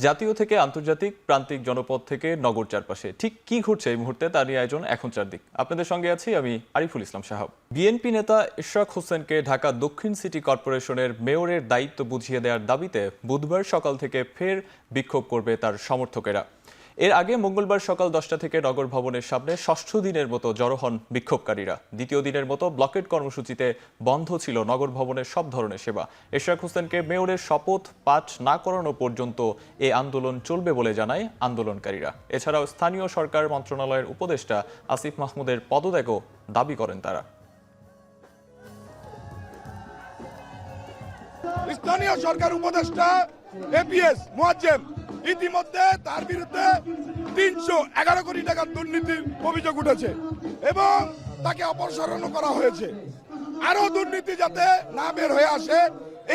জাতীয় থেকে আন্তর্জাতিক, প্রান্তিক জনপদ থেকে নগর চারপাশে ঠিক কি ঘটছে এই মুহূর্তে তার নিয়ে আয়োজন এখন চারদিক। আপনাদের সঙ্গে আছি আমি আরিফুল ইসলাম সাহাব। বিএনপি নেতা ইশরাক হোসেনকে ঢাকা দক্ষিণ সিটি কর্পোরেশনের মেয়রের দায়িত্ব বুঝিয়ে দেওয়ার দাবিতে বুধবার সকাল থেকে ফের বিক্ষোভ করবে তার সমর্থকেরা। এর আগে মঙ্গলবার সকাল 10টা থেকে নগর ভবনের সামনে ষষ্ঠ দিনের মতো জড়ো হন বিক্ষোভকারীরা। দ্বিতীয় দিনের মতো ব্লকেট কর্মসূচিতে বন্ধ ছিল নগর ভবনের সব ধরনের সেবা। ইশরাক হোসেনকে মেয়রের শপথ পাঠ না করানো পর্যন্ত এই আন্দোলন চলবে বলে জানায় আন্দোলনকারীরা। এছাড়াও স্থানীয় সরকার মন্ত্রণালয়ের উপদেষ্টা আসিফ মাহমুদের পদত্যাগও দাবি করেন তারা। স্থানীয় সরকার উপদেষ্টা এপিএস মুয়াজ্জেম ইতিমধ্যে তার বিরুদ্ধে 311 কোটি টাকার দুর্নীতির অভিযোগ উঠেছে এবং তাকে অপসারণ করা হয়েছে। আরো দুর্নীতি যাতে না বের হয়ে আসে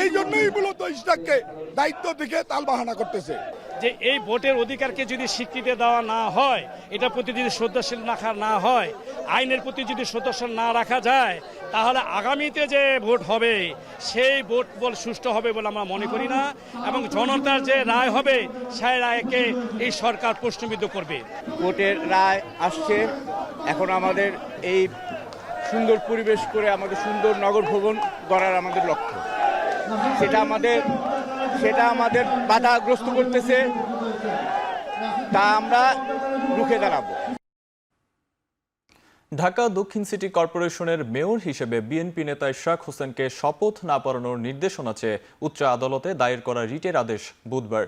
এই জন্যই মূলত ইশরাককে দায়িত্ব থেকে তালবাহানা করতেছে। যে এই ভোটের অধিকারকে যদি স্বীকৃতি দেওয়া না হয়, এটার প্রতি যদি শ্রদ্ধাশীল রাখা না হয়, আইনের প্রতি যদি শ্রদ্ধাশীল না রাখা যায়, তাহলে আগামীতে যে ভোট হবে সেই ভোট সুষ্ঠু হবে বলে আমরা মনে করি না এবং জনতার যে রায় হবে সেই রায়কে এই সরকার প্রশ্নবিদ্ধ করবে। কোর্টের রায় আসছে, এখন আমাদের এই সুন্দর পরিবেশ করে আমাদের সুন্দর নগর ভবন গড়ার আমাদের লক্ষ্য, সেটা আমাদের বাধাগ্রস্ত করতেছে, তা আমরা রুখে দাঁড়াবো। ঢাকা দক্ষিণ সিটি কর্পোরেশনের মেয়র হিসেবে বিএনপি নেতা ইশরাক হোসেনকে শপথ না পড়ানোর নির্দেশনা চেয়ে উচ্চ আদালতে দায়ের করা রিটের আদেশ বুধবার।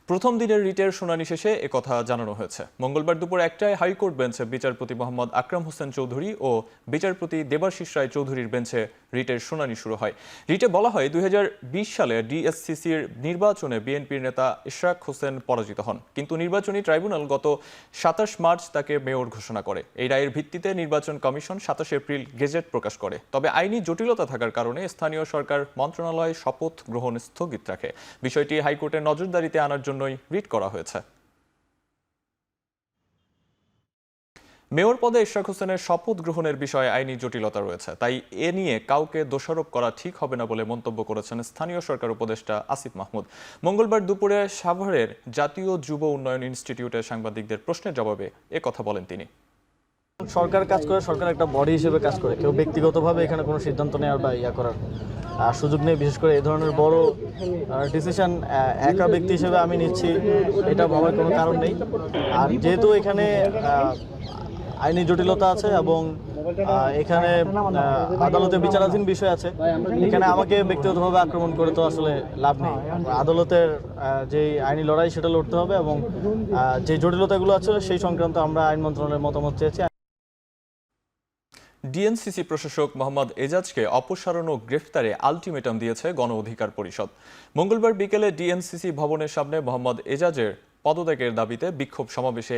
প্রথম দিনের রিটের শুনানি শেষে একথা জানানো হয়েছে। মঙ্গলবার দুপুর 1টায় হাইকোর্ট বেঞ্চে বিচারপতি মোহাম্মদ আকরাম হোসেন চৌধুরী ও বিচারপতি দেবাশিস রায় চৌধুরীর বেঞ্চে রিটের শুনানি শুরু হয়। রিটে বলা হয় 2020 সালে ডিএসসিসির নির্বাচনে বিএনপির নেতা ইশরাক হোসেন পরাজিত হন, কিন্তু নির্বাচনী ট্রাইব্যুনাল গত 27 মার্চ তাকে মেয়র ঘোষণা করে। এই রায়ের ভিত্তিতে নির্বাচন কমিশন 27 এপ্রিল গেজেট প্রকাশ করে। তবে আইনি জটিলতা থাকার কারণে স্থানীয় সরকার মন্ত্রণালয় শপথ গ্রহণ স্থগিত রাখে। বিষয়টি হাইকোর্টের নজরদারিতে আনার জন্যই রিট করা হয়েছে। মেয়র পদে ইশরাক হোসেনের শপথ গ্রহণের বিষয়ে আইনি জটিলতা রয়েছে, তাই এ নিয়ে কাউকে দোষারোপ করা ঠিক হবে না বলে মন্তব্য করেছেন স্থানীয় সরকার উপদেষ্টা আসিফ মাহমুদ। মঙ্গলবার দুপুরে সাভারের জাতীয় যুব উন্নয়ন ইনস্টিটিউটের সাংবাদিকদের প্রশ্নের জবাবে কথা বলেন তিনি। সরকার কাজ করে, সরকার একটা বডি হিসেবে কাজ করে, কেউ ব্যক্তিগতভাবে এখানে কোনো সিদ্ধান্ত নেওয়ার বা করার সুযোগ নেই। বিশেষ করে এই ধরনের বড় ডিসিশন একা ব্যক্তি হিসেবে আমি নিচ্ছি, এটা ভাবার কোনো কারণ নেই। আর যেহেতু এখানে আইনি জটিলতা আছে এবং এখানে আদালতে বিচারাধীন বিষয় আছে, এখানে আমাকে ব্যক্তিগতভাবে আক্রমণ করে তো আসলে লাভ নেই। আদালতের যে আইনি লড়াই সেটা লড়তে হবে এবং যে জটিলতাগুলো আছে সেই সংক্রান্ত আমরা আইন মন্ত্রণালয়ের মতামত চেয়েছি। ডিএনসিসি প্রশাসক মোহাম্মদ এজাজকে অপসারণ ও গ্রেফতারে আলটিমেটাম দিয়েছে গণ অধিকার পরিষদ। মঙ্গলবার বিকেলে ডিএনসিসি ভবনের সামনে মোহাম্মদ এজাজের পদত্যাগের দাবিতে বিক্ষোভ সমাবেশে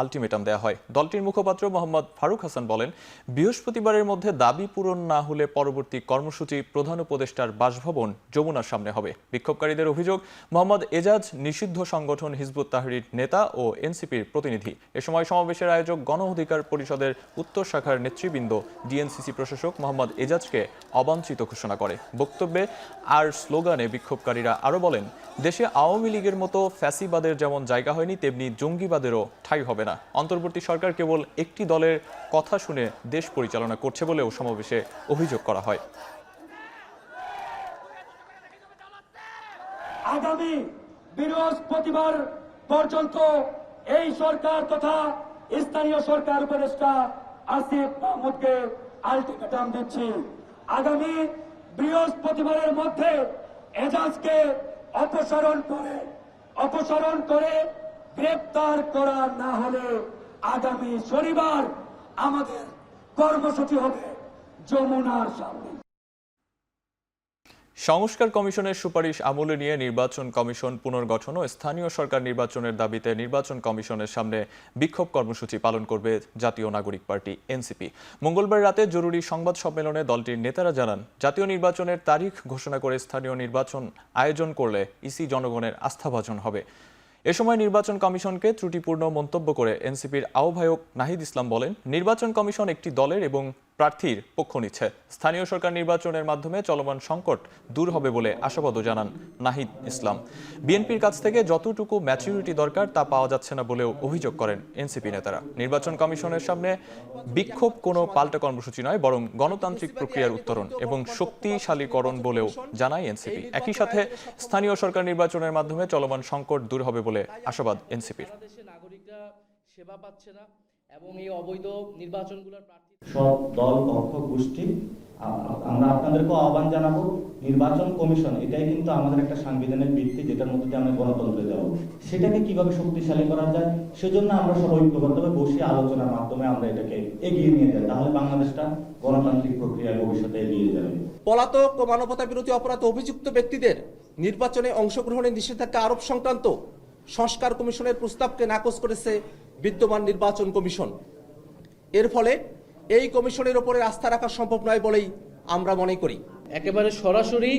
আলটিমেটাম দেওয়া হয়। দলটির মুখপাত্র মোহাম্মদ ফারুক হাসান বলেন, বৃহস্পতিবারের মধ্যে দাবি পূরণ না হলে পরবর্তী কর্মসূচি প্রধান উপদেষ্টার বাসভবন যমুনার সামনে হবে। বিক্ষোভকারীদের অভিযোগ, মোহাম্মদ এজাজ নিষিদ্ধ সংগঠন হিজবুত তাহরীর নেতা ও এনসিপির প্রতিনিধি। এ সময় সমাবেশের আয়োজক গণ অধিকার পরিষদের উত্তর শাখার নেতৃবৃন্দ ডিএনসিসি প্রশাসক মোহাম্মদ এজাজকে অবাঞ্ছিত ঘোষণা করে। বক্তব্যে আর স্লোগানে বিক্ষোভকারীরা আরও বলেন, দেশে আওয়ামী লীগের মতো ফ্যাসিবাদের যেমন জায়গা হয়নি, তেমনি জঙ্গিবাদেরও ঠাঁই হবে না। অন্তর্বর্তী সরকার কেবল একটি দলের কথা শুনে দেশ পরিচালনা করছে বলেও সমাবেশে অভিযোগ করা হয়। আগামী বৃহস্পতিবার পর্যন্ত এই সরকার তথা স্থানীয় সরকার উপদেষ্টা আসিফ মাহমুদকে আলটিমেটাম দিচ্ছি। আগামী বৃহস্পতিবারের মধ্যে এজাজকে অপসারণ করে গ্রেপ্তার করা না হলে আগামী শনিবার আমাদের কর্মসূচি হবে যমুনার সামনে। সংস্কার কমিশনের সুপারিশ আমলে নিয়ে নির্বাচন কমিশন পুনর্গঠন ও স্থানীয় সরকার নির্বাচনের দাবিতে নির্বাচন কমিশনের সামনে বিক্ষোভ কর্মসূচি পালন করবে জাতীয় নাগরিক পার্টি এনসিপি। মঙ্গলবার রাতে জরুরি সংবাদ সম্মেলনে দলটির নেতারা জানান, জাতীয় নির্বাচনের তারিখ ঘোষণা করে স্থানীয় নির্বাচন আয়োজন করলে ইসি জনগণের আস্থাভাজন হবে। এ সময় নির্বাচন কমিশনকে ত্রুটিপূর্ণ মন্তব্য করে এনসিপির আহ্বায়ক নাহিদ ইসলাম বলেন, নির্বাচন কমিশন একটি দলের এবং প্রার্থীর পক্ষ নিচ্ছে। স্থানীয় সরকার নির্বাচনের মাধ্যমে চলমান সংকট দূর হবে বলে আশাবাদও জানান নাহিদ ইসলাম। বিএনপির কাছ থেকে যতটুকু ম্যাচুরিটি দরকার তা পাওয়া যাচ্ছে না বলেও অভিযোগ করেন এনসিপি নেতারা। নির্বাচন কমিশনের সামনে বিক্ষোভ কোনো পাল্টা কর্মসূচি নয়, বরং গণতান্ত্রিক প্রক্রিয়ার উত্তরণ এবং শক্তিশালীকরণ বলেও জানায় এনসিপি। একই সাথে স্থানীয় সরকার নির্বাচনের মাধ্যমে চলমান সংকট দূর হবে বলে আশাবাদ এনসিপির। নাগরিকরা সেবা পাচ্ছে না এবং এই অবৈধ নির্বাচনগুলোর সব দল পক্ষ গোষ্ঠী আমরা আপনাদেরকে আহ্বান জানাবো, নির্বাচন কমিশন এটাই কিন্তু আমাদের একটা সাংবিধানিক ভিত্তি, যেটার মধ্যে দিয়ে আমরা গণতন্ত্রে যাব। সেটাকে কিভাবে শক্তিশালী করা যায়, সেজন্য আমরা সব ঐক্যবদ্ধভাবে বসে আলোচনার মাধ্যমে আমরা এটাকে এগিয়ে নিয়ে যাই। তাহলে বাংলাদেশটা গণতান্ত্রিক প্রক্রিয়ায় ভবিষ্যতে এগিয়ে যাবে। পলাতক ও মানবতা বিরোধী অপরাধ অভিযুক্ত ব্যক্তিদের নির্বাচনে অংশগ্রহণের নিষেধাজ্ঞা আরোপ সংক্রান্ত সংস্কার কমিশনের প্রস্তাবকে নাকচ করেছে বিদ্যমান নির্বাচন কমিশন। এর ফলে এই কমিশনের উপরে আস্থা রাখা সম্ভব নয় বলেই আমরা মনে করি। একেবারে সরাসরি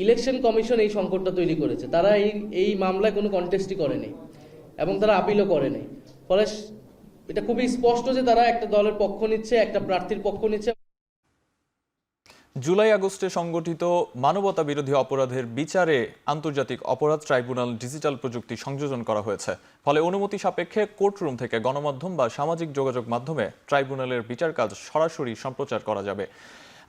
ইলেকশন কমিশন এই সংকটটা তৈরি করেছে। তারা এই মামলায় কোনো কন্টেস্টই করেনি এবং তারা আপিলও করেনি। ফলে এটা খুবই স্পষ্ট যে তারা একটা দলের পক্ষ নিচ্ছে, একটা প্রার্থীর পক্ষ নিচ্ছে। জুলাই আগস্টে সংগঠিত মানবতা বিরোধী অপরাধের বিচারে আন্তর্জাতিক অপরাধ ট্রাইব্যুনাল ডিজিটাল প্রযুক্তি সংযোজন করা হয়েছে। ফলে অনুমতি সাপেক্ষে কোর্টরুম থেকে গণমাধ্যম বা সামাজিক যোগাযোগ মাধ্যমে ট্রাইব্যুনালের বিচার কাজ সরাসরি সম্প্রচার করা যাবে।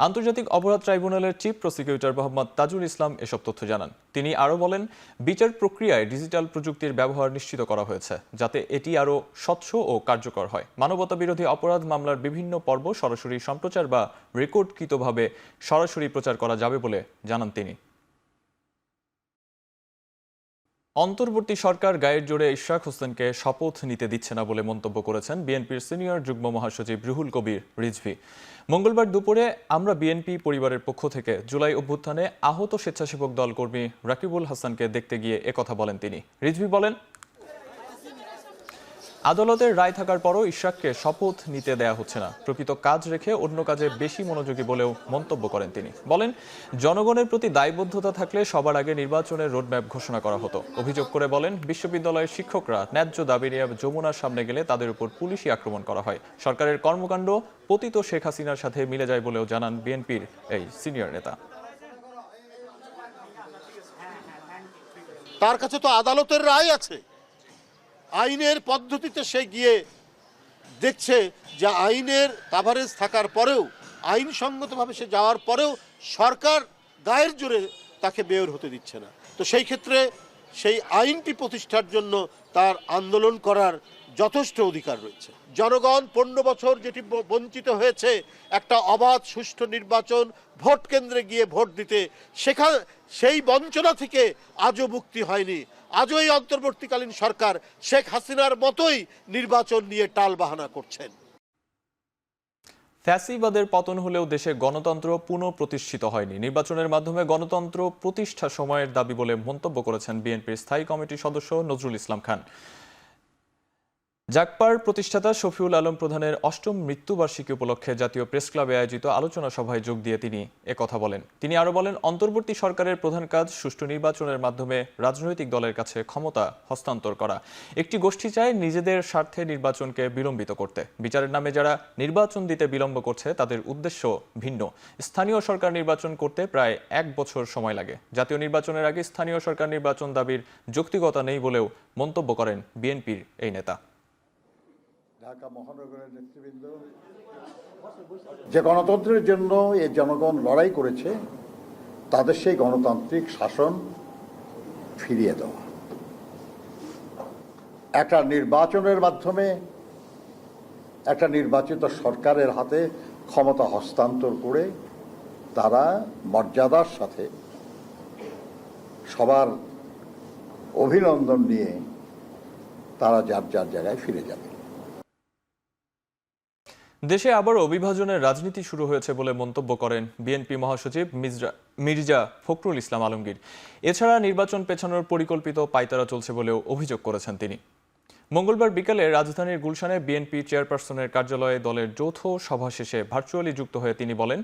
আন্তর্জাতিক অপরাধ ট্রাইব্যুনালের চিফ প্রসিকিউটর মোহাম্মদ তাজুল ইসলাম এসব তথ্য জানান। তিনি আরও বলেন, বিচার প্রক্রিয়ায় ডিজিটাল প্রযুক্তির ব্যবহার নিশ্চিত করা হয়েছে যাতে এটি আরও স্বচ্ছ ও কার্যকর হয়। মানবতা বিরোধী অপরাধ মামলার বিভিন্ন পর্ব সরাসরি সম্প্রচার বা রেকর্ডকৃতভাবে সরাসরি প্রচার করা যাবে বলে জানান তিনি। অন্তর্বর্তী সরকার গায়ের জোরে ইশরাক হোসেনকে শপথ নিতে দিচ্ছে না বলে মন্তব্য করেছেন বিএনপির সিনিয়র যুগ্ম মহাসচিব রুহুল কবির রিজভী। মঙ্গলবার দুপুরে আমরা বিএনপি পরিবারের পক্ষ থেকে জুলাই অভ্যুত্থানে আহত স্বেচ্ছাসেবক দল কর্মী রাকিবুল হাসানকে দেখতে গিয়ে একথা বলেন তিনি। রিজভী বলেন, আদালতের রায় থাকার পরও ইশরাককে শপথ নিতে দেয়া হচ্ছে না। প্রকৃত কাজ রেখে অন্য কাজে বেশি মনোযোগী বলেও মন্তব্য করেন তিনি। বলেন, জনগণের প্রতি দায়বদ্ধতা থাকলে সবার আগে নির্বাচনের রোডম্যাপ ঘোষণা করা হতো। অভিযোগ করে বলেন, বিশ্ববিদ্যালয়ের শিক্ষকরা ন্যায্য দাবি নিয়ে যমুনার সামনে গেলে তাদের উপর পুলিশি আক্রমণ করা হয়। সরকারের কর্মকাণ্ড পতিত শেখ হাসিনার সাথে মিলে যায় বলেও জানান বিএনপির এই সিনিয়র নেতা। তার কাছে তো আদালতের রায় আছে, আইনের পদ্ধতিতে সে গিয়ে দেখছে যে আইনের কাভারেজ থাকার পরেও, আইনসঙ্গতভাবে সে যাওয়ার পরেও সরকার গায়ের জোরে তাকে বের হতে দিচ্ছে না। তো সেই ক্ষেত্রে সেই আইনটি প্রতিষ্ঠার জন্য তার আন্দোলন করার যথেষ্ট অধিকার রয়েছে। জনগণ 15 বছর যেটি বঞ্চিত হয়েছে একটা অবাধ সুষ্ঠু নির্বাচন, ভোট কেন্দ্রে গিয়ে ভোট দিতে, সেই বঞ্চনা থেকে আজও মুক্তি হয়নি। আজও এই অন্তর্বর্তীকালীন সরকার শেখ হাসিনার মতোই নির্বাচন নিয়ে টালবাহানা করছেন। ফ্যাসিবাদের পতন হলেও দেশে গণতন্ত্র পুনঃপ্রতিষ্ঠিত হয়নি। নির্বাচনের মাধ্যমে গণতন্ত্র প্রতিষ্ঠা সময়ের দাবি বলে মন্তব্য করেছেন বিএনপির স্থায়ী কমিটির সদস্য নজরুল ইসলাম খান। জাগপার প্রতিষ্ঠাতা শফিউল আলম প্রধানের ৮ম মৃত্যুবার্ষিকী উপলক্ষে জাতীয় প্রেস ক্লাবে আয়োজিত আলোচনা সভায় যোগ দিয়ে তিনি একথা বলেন। তিনি আরও বলেন, অন্তর্বর্তী সরকারের প্রধান কাজ সুষ্ঠু নির্বাচনের মাধ্যমে রাজনৈতিক দলের কাছে ক্ষমতা হস্তান্তর করা। একটি গোষ্ঠী চায় নিজেদের স্বার্থে নির্বাচনকে বিলম্বিত করতে। বিচারের নামে যারা নির্বাচন দিতে বিলম্ব করছে তাদের উদ্দেশ্য ভিন্ন। স্থানীয় সরকার নির্বাচন করতে প্রায় 1 বছর সময় লাগে। জাতীয় নির্বাচনের আগে স্থানীয় সরকার নির্বাচন দাবির যৌক্তিকতা নেই বলেও মন্তব্য করেন বিএনপির এই নেতা। ঢাকা মহানগরের নেতৃবৃন্দ, যে গণতন্ত্রের জন্য এই জনগণ লড়াই করেছে তাদের সেই গণতান্ত্রিক শাসন ফিরিয়ে দেওয়া, একটা নির্বাচনের মাধ্যমে একটা নির্বাচিত সরকারের হাতে ক্ষমতা হস্তান্তর করে তারা মর্যাদার সাথে সবার অভিনন্দন নিয়ে তারা যার যার জায়গায় ফিরে যাবে। দেশে আবারও বিভাজনের রাজনীতি শুরু হয়েছে বলে মন্তব্য করেন বিএনপি মহাসচিব মির্জা ফখরুল ইসলাম আলমগীর। এছাড়া নির্বাচন পেছানোর পরিকল্পিত পায়তারা চলছে বলেও অভিযোগ করেছেন তিনি। মঙ্গলবার বিকেলে রাজধানীর গুলশানে বিএনপি চেয়ারপারসনের কার্যালয়ে দলের যৌথ সভা শেষে ভার্চুয়ালি যুক্ত হয়ে তিনি বলেন,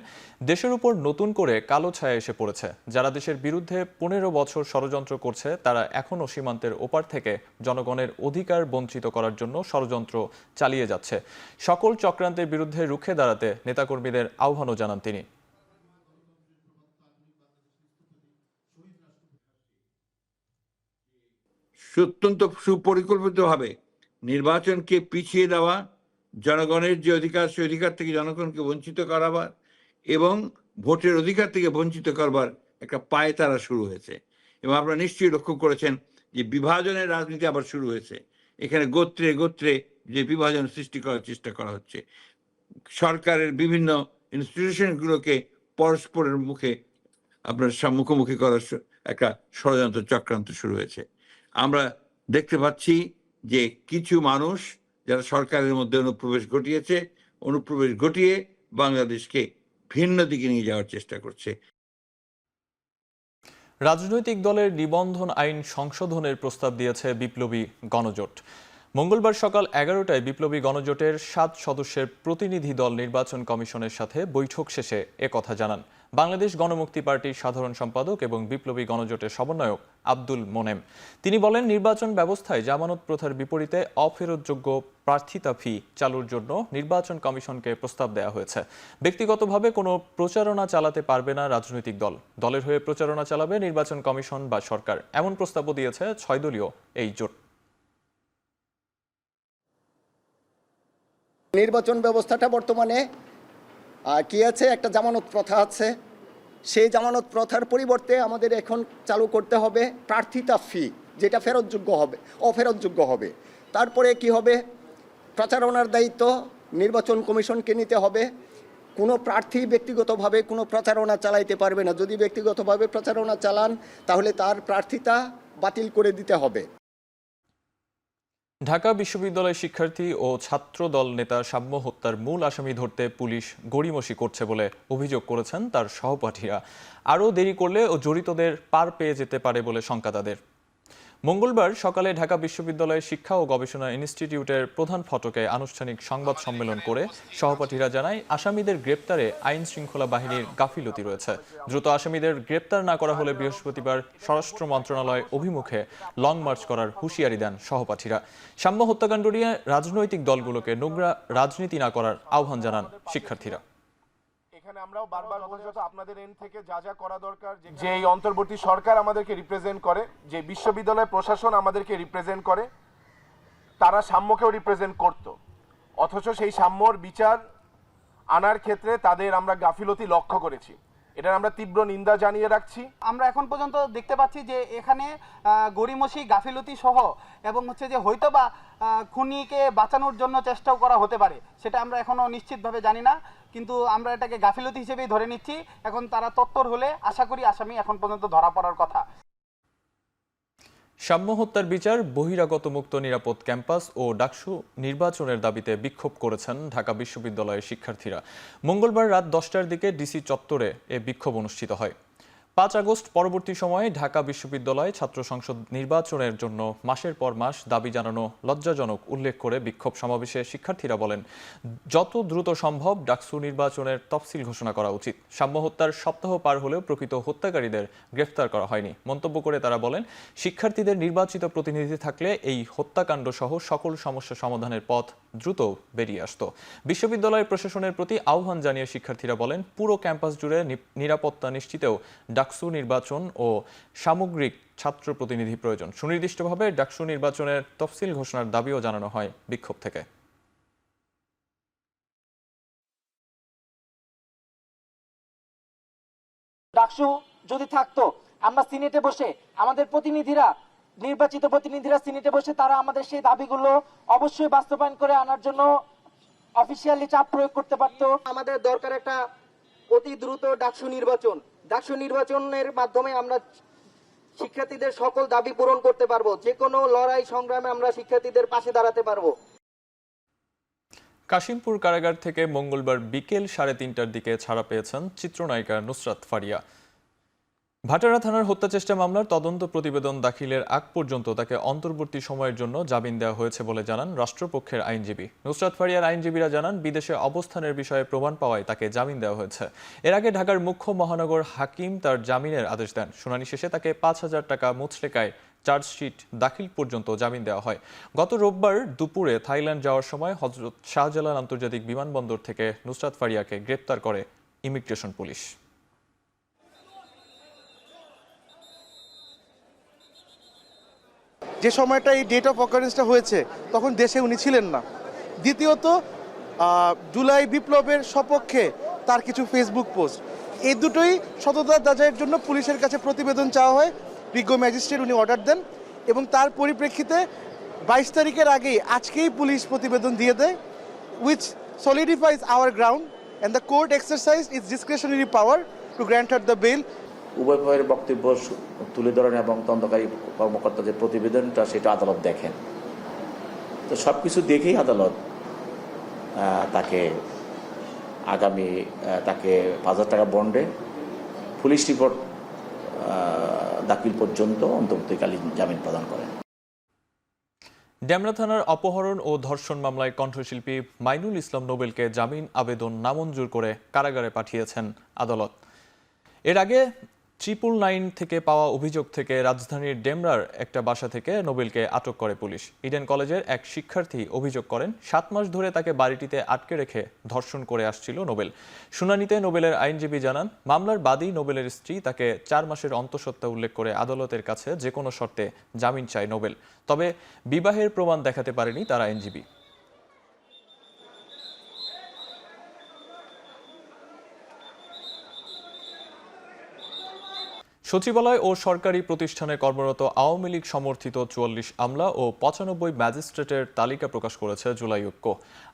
দেশের উপর নতুন করে কালো ছায়া এসে পড়েছে। যারা দেশের বিরুদ্ধে 15 বছর ষড়যন্ত্র করছে তারা এখনও সীমান্তের ওপার থেকে জনগণের অধিকার বঞ্চিত করার জন্য ষড়যন্ত্র চালিয়ে যাচ্ছে। সকল চক্রান্তের বিরুদ্ধে রুখে দাঁড়াতে নেতাকর্মীদের আহ্বানও জানান তিনি। অত্যন্ত সুপরিকল্পিতভাবে নির্বাচনকে পিছিয়ে দেওয়া, জনগণের যে অধিকার সেই অধিকার থেকে জনগণকে বঞ্চিত করাবার এবং ভোটের অধিকার থেকে বঞ্চিত করবার একটা পায়তারা শুরু হয়েছে। এবং আপনারা নিশ্চয়ই লক্ষ্য করেছেন যে বিভাজনের রাজনীতি আবার শুরু হয়েছে। এখানে গোত্রে গোত্রে যে বিভাজন সৃষ্টি করার চেষ্টা করা হচ্ছে, সরকারের বিভিন্ন ইনস্টিটিউশনগুলোকে পরস্পরের মুখে আপনার মুখোমুখি করার একটা ষড়যন্ত্র চক্রান্ত শুরু হয়েছে। আমরা দেখতে পাচ্ছি যে কিছু মানুষ যারা সরকারের মধ্যে অনুপ্রবেশ ঘটিয়ে বাংলাদেশকে ভিন্ন দিকে নিয়ে যাওয়ার চেষ্টা করছে। রাজনৈতিক দলের নিবন্ধন আইন সংশোধনের প্রস্তাব দিয়েছে বিপ্লবী গণজোট। মঙ্গলবার সকাল 11টায় বিপ্লবী গণজোটের 7 সদস্যের প্রতিনিধি দল নির্বাচন কমিশনের সাথে বৈঠক শেষে একথা জানান বাংলাদেশ গণমুক্তি পার্টির সাধারণ সম্পাদক এবং বিপ্লবী গণজোটের সমন্বয়ক আব্দুল মোনেম। তিনি বলেন, নির্বাচন ব্যবস্থায় জামানত প্রথার বিপরীতে অফেরতযোগ্য প্রার্থিতা ফি চালুর জন্য নির্বাচন কমিশনকে প্রস্তাব দেওয়া হয়েছে। ব্যক্তিগতভাবে কোনো প্রচারণা চালাতে পারবে না রাজনৈতিক দল, দলের হয়ে প্রচারণা চালাবে নির্বাচন কমিশন বা সরকার, এমন প্রস্তাবও দিয়েছে 6 দলীয় এই জোট। নির্বাচন ব্যবস্থাটা বর্তমানে কি আছে, একটা জামানত প্রথা আছে। সেই জামানত প্রথার পরিবর্তে আমাদের এখন চালু করতে হবে প্রার্থিতা ফি, যেটা অফেরতযোগ্য হবে। তারপরে কি হবে, প্রচারণার দায়িত্ব নির্বাচন কমিশনকে নিতে হবে। কোনো প্রার্থী ব্যক্তিগতভাবে কোনো প্রচারণা চালাইতে পারবে না। যদি ব্যক্তিগতভাবে প্রচারণা চালান তাহলে তার প্রার্থিতা বাতিল করে দিতে হবে। ঢাকা বিশ্ববিদ্যালয়ের শিক্ষার্থী ও ছাত্র দল নেতা শাম্য হত্যার মূল আসামি ধরতে পুলিশ গড়িমসি করছে বলে অভিযোগ করেছেন তার সহপাঠীরা। আরও দেরি করলে ও জড়িতদের পার পেয়ে যেতে পারে বলে শঙ্কা তাদের। মঙ্গলবার সকালে ঢাকা বিশ্ববিদ্যালয়ের শিক্ষা ও গবেষণা ইনস্টিটিউটের প্রধান ফটকে আনুষ্ঠানিক সংবাদ সম্মেলন করে সহপাঠীরা জানায়, আসামিদের গ্রেপ্তারে আইন শৃঙ্খলা বাহিনীর গাফিলতি রয়েছে। দ্রুত আসামিদের গ্রেপ্তার না করা হলে বৃহস্পতিবার স্বরাষ্ট্র মন্ত্রণালয় অভিমুখে লং মার্চ করার হুঁশিয়ারি দেন সহপাঠীরা। শাম্য হত্যাকাণ্ড নিয়ে রাজনৈতিক দলগুলোকে নোংরা রাজনীতি না করার আহ্বান জানান শিক্ষার্থীরা। এখানে আমরাও বারবার যথাযথ আপনাদের এন্ড থেকে যা যা করা দরকার, যে এই অন্তর্বর্তী সরকার আমাদেরকে রিপ্রেজেন্ট করে, যে বিশ্ববিদ্যালয় প্রশাসন আমাদেরকে রিপ্রেজেন্ট করে, তারা সাম্যকেও রিপ্রেজেন্ট করত, অথচ সেই সাম্যর বিচার আনার ক্ষেত্রে তাদের আমরা গাফিলতি লক্ষ্য করেছি। এটার আমরা তীব্র নিন্দা জানিয়ে রাখছি। আমরা এখন পর্যন্ত দেখতে পাচ্ছি যে এখানে গড়িমসি, গাফিলতি সহ এবং হচ্ছে যে হয়তোবা খুনিকে বাঁচানোর জন্য চেষ্টাও করা হতে পারে, সেটা আমরা এখনো নিশ্চিতভাবে জানি না, কিন্তু আমরা এটাকে গাফিলতি হিসেবেই ধরে নিচ্ছি। এখন তারা তৎপর হলে আশা করি আসামি এখন পর্যন্ত ধরা পড়ার কথা। শাম্য হত্যার বিচার, বহিরাগত মুক্ত নিরাপদ ক্যাম্পাস ও ডাকসু নির্বাচনের দাবিতে বিক্ষোভ করেছেন ঢাকা বিশ্ববিদ্যালয়ের শিক্ষার্থীরা। মঙ্গলবার রাত 10টার দিকে ডিসি চত্বরে এ বিক্ষোভ অনুষ্ঠিত হয়। 5 আগস্ট পরবর্তী সময়ে ঢাকা বিশ্ববিদ্যালয় ছাত্র সংসদ নির্বাচনের জন্য মাসের পর মাস দাবি জানানো লজ্জাজনক উল্লেখ করে বিক্ষোভ সমাবেশে শিক্ষার্থীরা বলেন, যত দ্রুত সম্ভব ডাকসু নির্বাচনের তফসিল ঘোষণা করা উচিত। শাম্য হত্যার সপ্তাহ পার হলেও প্রকৃত হত্যাকারীদের গ্রেফতার করা হয়নি। মন্তব্য করে তারা বলেন, শিক্ষার্থীদের নির্বাচিত প্রতিনিধি থাকলে এই হত্যাকাণ্ড সহ সকল সমস্যা সমাধানের পথ দ্রুত বেরিয়ে আসত। বিশ্ববিদ্যালয় প্রশাসনের প্রতি আহ্বান জানিয়ে শিক্ষার্থীরা বলেন, পুরো ক্যাম্পাস জুড়ে নিরাপত্তা নিশ্চিতেও ডাকসু নির্বাচন ও সামগ্রিক ছাত্র প্রতিনিধি প্রয়োজন। সুনির্দিষ্টভাবে ডাকসু নির্বাচনের তফসিল ঘোষণার দাবিও জানানো হয় বিক্ষোভ থেকে। ডাকসু যদি থাকতো, আমরা সিনেটে বসে আমাদের প্রতিনিধিরা, নির্বাচিত প্রতিনিধিরা সিনেটে বসে তারা আমাদের সেই দাবিগুলো অবশ্যই বাস্তবায়ন করে আনার জন্য অফিসিয়ালি চাপ প্রয়োগ করতে পারতো। আমাদের দরকার একটা অতি দ্রুত ডাকসু নির্বাচন। ডাকসু নির্বাচনের মাধ্যমে আমরা শিক্ষার্থীদের সকল দাবি পূরণ করতে পারবো। যে কোনো লড়াই সংগ্রামে আমরা শিক্ষার্থীদের পাশে দাঁড়াতে পারবো। কাশিমপুর কারাগার থেকে মঙ্গলবার বিকেল 3:30টার দিকে ছাড়া পেয়েছেন চিত্রনায়িকা নুসরাত ফারিয়া। ভাটারা থানার হত্যা চেষ্টা মামলার তদন্ত প্রতিবেদন দাখিলের আগ পর্যন্ত তাকে অন্তর্বর্তী সময়ের জন্য জামিন দেওয়া হয়েছে বলে জানান রাষ্ট্রপক্ষের আইনজীবী। নুসরাত ফারিয়ার আইনজীবীরা জানান, বিদেশে অবস্থানের বিষয়ে প্রমাণ পাওয়ায় তাকে জামিন দেওয়া হয়েছে। এর আগে ঢাকার মুখ্য মহানগর হাকিম তার জামিনের আদেশ দেন। শুনানি শেষে তাকে ৫,০০০ টাকা মুচলেকায় চার্জশিট দাখিল পর্যন্ত জামিন দেওয়া হয়। গত রোববার দুপুরে থাইল্যান্ড যাওয়ার সময় হযরত শাহজালাল আন্তর্জাতিক বিমানবন্দর থেকে নুসরাত ফারিয়াকে গ্রেপ্তার করে ইমিগ্রেশন পুলিশ। যে সময়টা এই ডেট অফ অকারেন্সটা হয়েছে তখন দেশে উনি ছিলেন না। দ্বিতীয়ত, জুলাই বিপ্লবের সপক্ষে তার কিছু ফেসবুক পোস্ট, এই দুটোই সততা যাচাইয়ের জন্য পুলিশের কাছে প্রতিবেদন চাওয়া হয়। বিজ্ঞ ম্যাজিস্ট্রেট উনি অর্ডার দেন এবং তার পরিপ্রেক্ষিতে 22 তারিখের আগেই আজকেই পুলিশ প্রতিবেদন দিয়ে দেয়, which solidifies our ground and the court exercised its discretionary power to grant her the bail. উভয় পক্ষের বক্তব্য তুলে ধরেন এবং তদন্তকারী কর্মকর্তা যে প্রতিবেদনটা সেটা আদালত দেখেন। তো সব কিছু দেখেই আদালত তাকে আগামী ৫,০০০ টাকা বন্ডে পুলিশ রিপোর্ট দাখিল পর্যন্ত অন্তর্বর্তীকালীন জামিন প্রদান করেন। ডেমরা থানার অপহরণ ও ধর্ষণ মামলায় কণ্ঠশিল্পী মাইনুল ইসলাম নোবেলকে জামিন আবেদন নামঞ্জুর করে কারাগারে পাঠিয়েছেন আদালত। এর আগে 999 থেকে পাওয়া অভিযোগ থেকে রাজধানীর ডেমরার একটা বাসা থেকে নোবেলকে আটক করে পুলিশ। ইডেন কলেজের এক শিক্ষার্থী অভিযোগ করেন, 7 মাস ধরে তাকে বাড়িটিতে আটকে রেখে ধর্ষণ করে আসছিল নোবেল। শুনানিতে নোবেলের আইনজীবী জানান, মামলার বাদী নোবেলের স্ত্রী তাকে 4 মাসের অন্তঃসত্ত্বা উল্লেখ করে আদালতের কাছে যে কোনো শর্তে জামিন চায় নোবেল। তবে বিবাহের প্রমাণ দেখাতে পারেনি তার আইনজীবী। সচিবালয় ও সরকারি প্রতিষ্ঠানে কর্মরত আওয়ামী লীগ সমর্থিত 44 আমলা ও 95 ম্যাজিস্ট্রেটের তালিকা প্রকাশ করেছে জুলাই ঐক্য।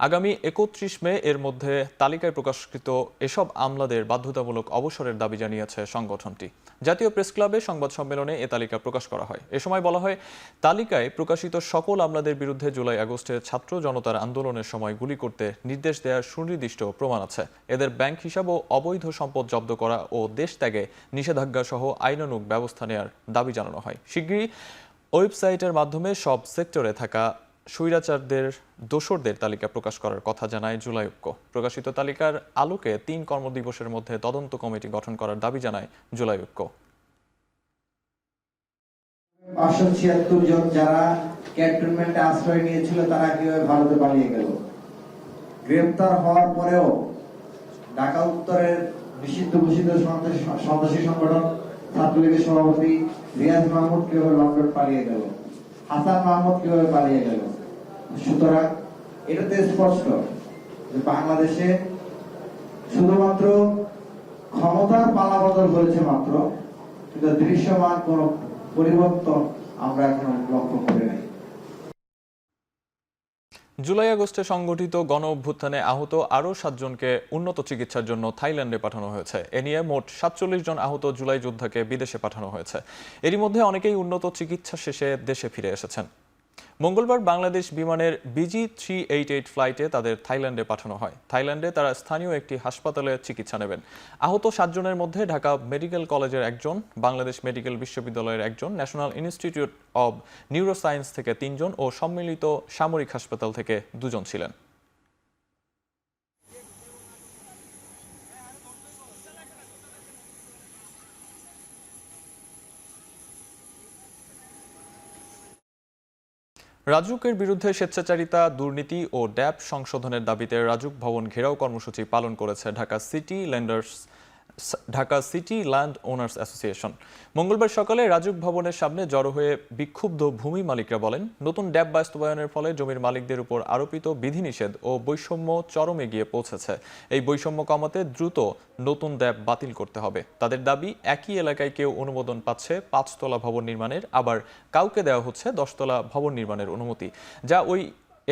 আগামী 31 মে এর মধ্যে তালিকায় প্রকাশকৃত এসব আমলাদের বাধ্যতামূলক অবসরের দাবি জানিয়েছে সংগঠনটি। জাতীয় প্রেস ক্লাবে সংবাদ সম্মেলনে এ তালিকা প্রকাশ করা হয়। এ সময় বলা হয়, তালিকায় প্রকাশিত সকল আমলাদের বিরুদ্ধে জুলাই আগস্টে ছাত্র জনতার আন্দোলনের সময় গুলি করতে নির্দেশ দেওয়ার সুনির্দিষ্ট প্রমাণ আছে। এদের ব্যাংক হিসাব ও অবৈধ সম্পদ জব্দ করা ও দেশ ত্যাগে নিষেধাজ্ঞা সহ আইনানুগ ব্যবস্থা নেওয়ার দাবি জানানো হয়। শিগগিরই ওয়েবসাইটের মাধ্যমে সব সেক্টরে থাকা স্বৈরাচারদের দোসরদের তালিকা প্রকাশ করার কথা জানায় জুলাই ঐক্য। প্রকাশিত তালিকার আলোকে 3 কর্মদিবসের মধ্যে তদন্ত কমিটি গঠন করার দাবি জানায় জুলাই ঐক্য। 576 জন যারা ক্যান্টনমেন্টে আশ্রয় নিয়েছিল তারা কিভাবে ভারতে পালিয়ে গেল? গ্রেপ্তার হওয়ার পরেও ঢাকা উত্তরের নিষিদ্ধ ঘোষিত সন্ত্রাসী সংগঠন ছাত্রলীগের সভাপতি রিয়াজ মাহমুদ কিভাবে লন্ডন পালিয়ে গেল? হাসান মাহমুদ কিভাবে পালিয়ে গেল? সুতরাং এটাতে স্পষ্ট যে বাংলাদেশে শুধুমাত্র ক্ষমতার পালাবদল হয়েছে মাত্র, কিন্তু দৃশ্যমান কোন পরিবর্তন আমরা এখন লক্ষ্য করি নাই। জুলাই আগস্টে সংগঠিত গণ অভ্যুত্থানে আহত আরও 7 জনকে উন্নত চিকিৎসার জন্য থাইল্যান্ডে পাঠানো হয়েছে। এ নিয়ে মোট 47 জন আহত জুলাই যোদ্ধাকে বিদেশে পাঠানো হয়েছে। এরই মধ্যে অনেকেই উন্নত চিকিৎসা শেষে দেশে ফিরে এসেছেন। মঙ্গলবার বাংলাদেশ বিমানের BG388 ফ্লাইটে তাদের থাইল্যান্ডে পাঠানো হয়। থাইল্যান্ডে তারা স্থানীয় একটি হাসপাতালে চিকিৎসা নেবেন। আহত 7 জনের মধ্যে ঢাকা মেডিকেল কলেজের একজন, বাংলাদেশ মেডিকেল বিশ্ববিদ্যালয়ের একজন, ন্যাশনাল ইনস্টিটিউট অব নিউরোসায়েন্স থেকে 3 জন ও সম্মিলিত সামরিক হাসপাতাল থেকে 2 জন ছিলেন। রাজুকের বিরুদ্ধে স্বেচ্ছাচারিতা, দুর্নীতি ও ড্যাব সংশোধনের দাবিতে রাজুক ভবন ঘেরাও কর্মসূচি পালন করেছে Dhaka city land owners association. মঙ্গলবার সকালে রাজুক ভবনের সামনে জড়ো হয়ে বিক্ষুব্ধ ভূমি মালিকরা বলেন, নতুন ড্যাব বাস্তবায়নের ফলে জমির মালিকদের উপর আরোপিত বিধিনিষেধ ও বৈষম্য চরমে গিয়ে পৌঁছেছে। এই বৈষম্য কমাতে দ্রুত নতুন ড্যাব বাতিল করতে হবে। তাদের দাবি, একই এলাকায় কেউ অনুমোদন পাচ্ছে 5 তলা ভবন নির্মাণের, আবার কাউকে দেওয়া হচ্ছে 10 তলা ভবন নির্মাণের অনুমতি, যা ওই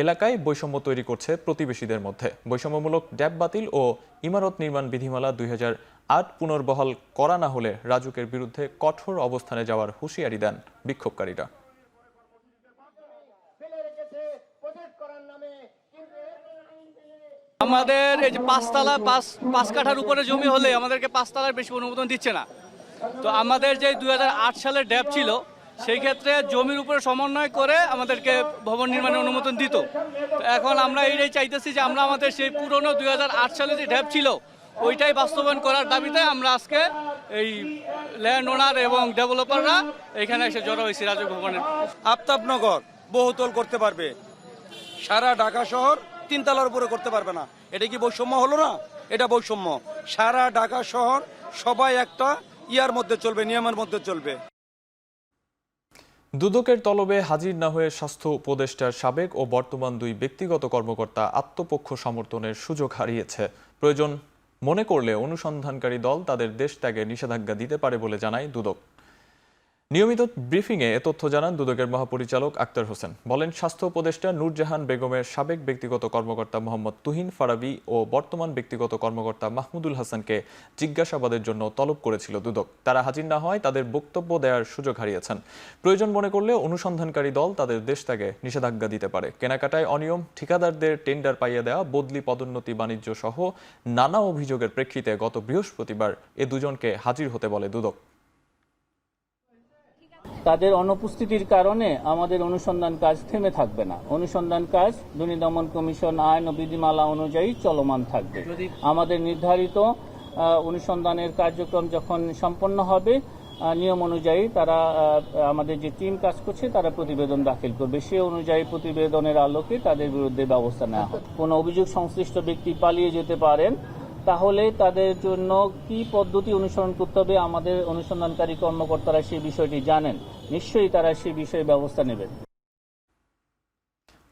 এলাকায় বৈষম্য তৈরি করছে প্রতিবেশীদের মধ্যে। বৈষম্যমূলক ড্যাব বাতিল ও ইমারত নির্মাণ বিধিমালা 2008 পুনর্বহাল করা না হলে রাজুকের বিরুদ্ধে কঠোর অবস্থানে যাওয়ার হুঁশিয়ারি দেন বিক্ষোভকারীরা। আমাদের এই যে 5 কাঠার উপরে জমি হলে আমাদেরকে 5 তলার বেশি অনুমোদন দিচ্ছে না। তো আমাদের যে 2008 সালের ড্যাব ছিল সেই ক্ষেত্রে জমির উপরে সমন্বয় করে আমাদেরকে ভবন নির্মাণের অনুমোদন দিত। তো এখন আমরা এইটাই চাইতেছি যে আমরা আমাদের সেই পুরনো 2008 সালে যে ড্যাব ছিল ওইটাই বাস্তবায়ন করার দাবিতে আমরা আজকে এই ল্যান্ড ওনার এবং ডেভেলপাররা এখানে এসে জড়ো হয়েছি রাজক ভবনের। আফতাবনগর বহুতল করতে পারবে, সারা ঢাকা শহর 3 তলার উপরে করতে পারবে না। এটা কি বৈষম্য হলো না? এটা বৈষম্য। সারা ঢাকা শহর সবাই একটা ইয়ার মধ্যে চলবে, নিয়মের মধ্যে চলবে। দুদকের তলবে হাজির না হয়ে স্বাস্থ্য উপদেষ্টার সাবেক ও বর্তমান দুই ব্যক্তিগত কর্মকর্তা আত্মপক্ষ সমর্থনের সুযোগ হারিয়েছে। প্রয়োজন মনে করলে অনুসন্ধানকারী দল তাদের দেশ ত্যাগে নিষেধাজ্ঞা দিতে পারে বলে জানায় দুদক। নিয়মিত ব্রিফিংয়ে এ তথ্য জানান দুদকের মহাপরিচালক আক্তার হোসেন। বলেন, স্বাস্থ্য উপদেষ্টা নূরজাহান বেগমের সাবেক ব্যক্তিগত কর্মকর্তা মোহাম্মদ তুহিন ফারাবি ও বর্তমান ব্যক্তিগত কর্মকর্তা মাহমুদুল হাসানকে জিজ্ঞাসাবাদের জন্য তলব করেছিল দুদক। তারা হাজির না হওয়ায় তাদের বক্তব্য দেওয়ার সুযোগ হারিয়েছেন। প্রয়োজন মনে করলে অনুসন্ধানকারী দল তাদের দেশ ত্যাগে নিষেধাজ্ঞা দিতে পারে। কেনাকাটায় অনিয়ম, ঠিকাদারদের টেন্ডার পাইয়ে দেওয়া, বদলি, পদোন্নতি, বাণিজ্য সহ নানা অভিযোগের প্রেক্ষিতে গত বৃহস্পতিবার এ দুজনকে হাজির হতে বলে দুদক। তাদের অনুপস্থিতির কারণে আমাদের অনুসন্ধান কাজ থেমে থাকবে না। অনুসন্ধান কাজ দুর্নীতি দমন কমিশন আইন ও বিধিমালা অনুযায়ী চলমান থাকবে। আমাদের নির্ধারিত অনুসন্ধানের কার্যক্রম যখন সম্পন্ন হবে, নিয়ম অনুযায়ী তারা আমাদের যে টিম কাজ করছে তারা প্রতিবেদন দাখিল করবে। সে অনুযায়ী প্রতিবেদনের আলোকে তাদের বিরুদ্ধে ব্যবস্থা নেওয়া হবে। কোনো অভিযোগ সংশ্লিষ্ট ব্যক্তি পালিয়ে যেতে পারেন, তাহলে তাদের জন্য কি পদ্ধতি অনুসরণ করতে হবে আমাদের অনুসন্ধানকারী কর্মকর্তারা সেই বিষয়টি জানেন। নিশ্চয়ই তারা সেই বিষয়ে ব্যবস্থা নেবেন।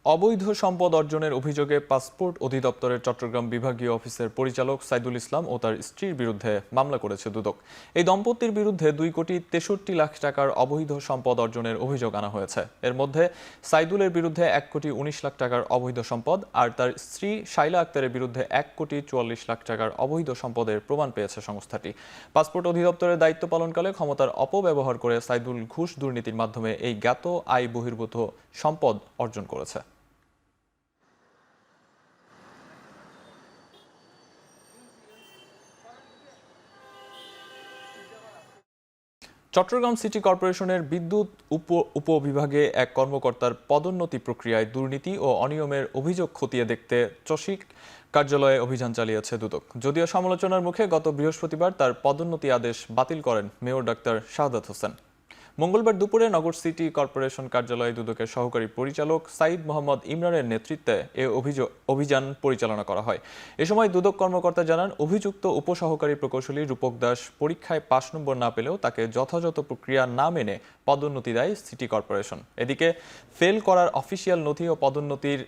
অবৈধ সম্পদ অর্জনের অভিযোগে পাসপোর্ট অধিদপ্তরের চট্টগ্রাম বিভাগীয় অফিসের পরিচালক সাইদুল ইসলাম ও তার স্ত্রীর বিরুদ্ধে মামলা করেছে দুদক। এই দম্পতির বিরুদ্ধে 2,63,00,000 টাকার অবৈধ সম্পদ অর্জনের অভিযোগ আনা হয়েছে। এর মধ্যে সাইদুলের বিরুদ্ধে 1,19,00,000 টাকার অবৈধ সম্পদ আর তার স্ত্রী শাইলা আক্তারের বিরুদ্ধে 1,44,00,000 টাকার অবৈধ সম্পদের প্রমাণ পেয়েছে সংস্থাটি। পাসপোর্ট অধিদপ্তরের দায়িত্ব পালনকালে ক্ষমতার অপব্যবহার করে সাইদুল ঘুষ দুর্নীতির মাধ্যমে এই জ্ঞাত আয় বহির্ভূত সম্পদ অর্জন করেছে। চট্টগ্রাম সিটি কর্পোরেশনের বিদ্যুৎ উপবিভাগে এক কর্মকর্তার পদোন্নতি প্রক্রিয়ায় দুর্নীতি ও অনিয়মের অভিযোগ খতিয়ে দেখতে চসিক কার্যালয়ে অভিযান চালিয়েছে দুদক। যদিও সমালোচনার মুখে গত বৃহস্পতিবার তার পদোন্নতি আদেশ বাতিল করেন মেয়র ডাক্তার শাহাদাত হোসেন। মঙ্গলবার দুপুরে নগর সিটি কর্পোরেশন কার্যালয়ে দুদকের সহকারী পরিচালক সাইদ মোহাম্মদ ইমরানের নেতৃত্বে এ অভিযান পরিচালনা করা হয়। এ সময় দুদক কর্মকর্তা জানান, অভিযুক্ত উপসহকারী প্রকৌশলী রূপক দাস পরীক্ষায় 5 নম্বর না পেলেও তাকে যথাযথ প্রক্রিয়া না মেনে পদোন্নতি দেয় সিটি কর্পোরেশন। এদিকে ফেল করার অফিসিয়াল নথি ও পদোন্নতির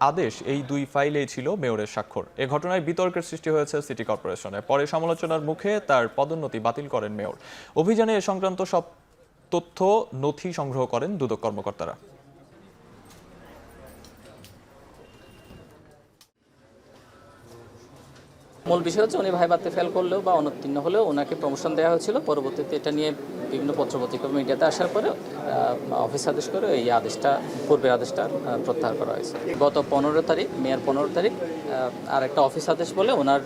আদেশ এই দুই ফাইলেই ছিল মেয়রের স্বাক্ষর। এ ঘটনায় বিতর্কের সৃষ্টি হয়েছে সিটি কর্পোরেশনে। পরে সমালোচনার মুখে তার পদোন্নতি বাতিল করেন মেয়র। অভিযানে এ সংক্রান্ত সব তথ্য নথি সংগ্রহ করেন দুদক কর্মকর্তারা। মূল বিষয় হচ্ছে উনি ভাইভাতে ফেল করলেও বা অনুত্তীর্ণ হলেও ওনাকে প্রমোশন দেওয়া হয়েছিল। পরবর্তীতে এটা নিয়ে বিভিন্ন পত্রপত্রিকা মিডিয়াতে আসার পরে অফিস আদেশ করে এই আদেশটা, পূর্বের আদেশটা প্রত্যাহার করা হয়েছে। গত 15 তারিখ, মেয়ার 15 তারিখ আর একটা অফিস আদেশ বলে ওনার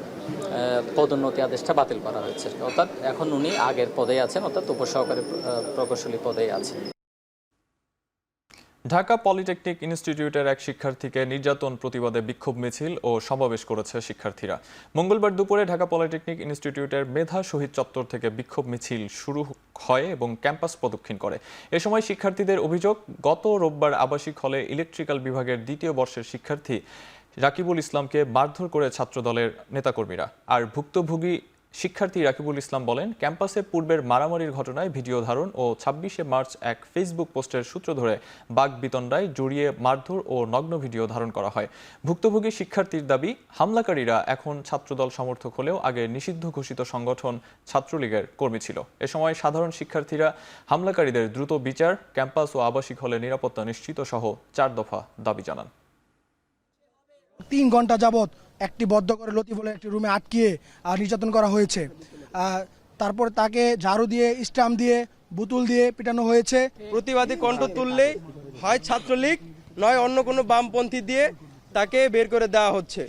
পদোন্নতি আদেশটা বাতিল করা হয়েছে। অর্থাৎ এখন উনি আগের পদেই আছেন, অর্থাৎ উপসহকারী প্রকৌশলী পদেই আছেন। ঢাকা পলিটেকনিক ইনস্টিটিউটের এক শিক্ষার্থীকে নির্যাতন প্রতিবাদে বিক্ষোভ মিছিল ও সমাবেশ করেছে শিক্ষার্থীরা। মঙ্গলবার দুপুরে ঢাকা পলিটেকনিক ইনস্টিটিউটের মেধা শহীদ চত্বর থেকে বিক্ষোভ মিছিল শুরু হয় এবং ক্যাম্পাস প্রদক্ষিণ করে। এ সময় শিক্ষার্থীদের অভিযোগ, গত রোববার আবাসিক হলে ইলেকট্রিক্যাল বিভাগের 2য় বর্ষের শিক্ষার্থী রাকিবুল ইসলামকে মারধর করে ছাত্রদলের নেতাকর্মীরা। আর ভুক্তভোগী শিক্ষার্থী রাকিবুল ইসলাম বলেন, ক্যাম্পাসে পূর্বের মারামারির ঘটনায় ভিডিও ধারণ ও 26শে মার্চ এক ফেসবুক পোস্টের সূত্র ধরে বাগবিতণ্ডায় জড়িয়ে মারধর ও নগ্ন ভিডিও ধারণ করা হয়। ভুক্তভোগী শিক্ষার্থীর দাবি, হামলাকারীরা এখন ছাত্রদল সমর্থক হলেও আগে নিষিদ্ধ ঘোষিত সংগঠন ছাত্রলীগের কর্মী ছিল। এ সময় সাধারণ শিক্ষার্থীরা হামলাকারীদের দ্রুত বিচার, ক্যাম্পাস ও আবাসিক হলে নিরাপত্তা নিশ্চিত সহ 4 দফা দাবি জানান। 3 ঘন্টা যাবৎ একটি বদ্ধ করে লতিফ বলে একটি রুমে আটকিয়ে নির্যাতন করা হয়েছে। তারপর তাকে ঝাড়ু দিয়ে, স্টাম্প দিয়ে, বোতল দিয়ে পিটানো হয়েছে। প্রতিবাদী কণ্ঠ তুললেই হয় ছাত্রলীগ নয় অন্য কোনো বামপন্থী দিয়ে তাকে বের করে দেওয়া হচ্ছে।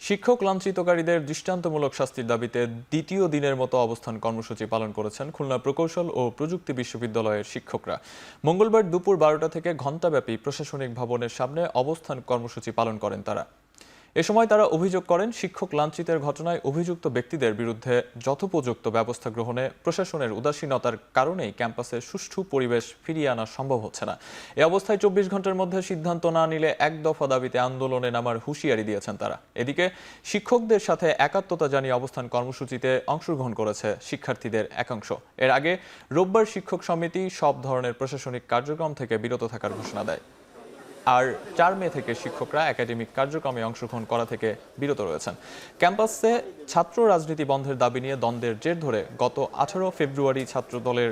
শিক্ষক লাঞ্ছিতকারীদের দৃষ্টান্তমূলক শাস্তির দাবিতে দ্বিতীয় দিনের মতো অবস্থান কর্মসূচি পালন করেছেন খুলনা প্রকৌশল ও প্রযুক্তি বিশ্ববিদ্যালয়ের শিক্ষকরা। মঙ্গলবার দুপুর 12টা থেকে ঘণ্টাব্যাপী প্রশাসনিক ভবনের সামনে অবস্থান কর্মসূচি পালন করেন তারা। এ সময় তারা অভিযোগ করেন, শিক্ষক লাঞ্ছিতের ঘটনায় অভিযুক্ত ব্যক্তিদের বিরুদ্ধে যথোপযুক্ত ব্যবস্থা গ্রহণে প্রশাসনের উদাসীনতার কারণেই ক্যাম্পাসে সুষ্ঠু পরিবেশ ফিরিয়ে আনা সম্ভব হচ্ছে না। এ অবস্থায় 24 ঘন্টার মধ্যে সিদ্ধান্ত না নিলে এক দফা দাবিতে আন্দোলনে নামার হুঁশিয়ারি দিয়েছেন তারা। এদিকে শিক্ষকদের সাথে একাত্মতা জানিয়ে অবস্থান কর্মসূচিতে অংশগ্রহণ করেছে শিক্ষার্থীদের একাংশ। এর আগে রোববার শিক্ষক সমিতি সব ধরনের প্রশাসনিক কার্যক্রম থেকে বিরত থাকার ঘোষণা দেয়। আর 4 মে থেকে শিক্ষকরা একাডেমিক কার্যক্রমে অংশগ্রহণ করা থেকে বিরত রয়েছেন। ক্যাম্পাসে ছাত্র রাজনীতি বন্ধের দাবি নিয়ে দ্বন্দ্বের জের ধরে গত 18 ফেব্রুয়ারি ছাত্রদলের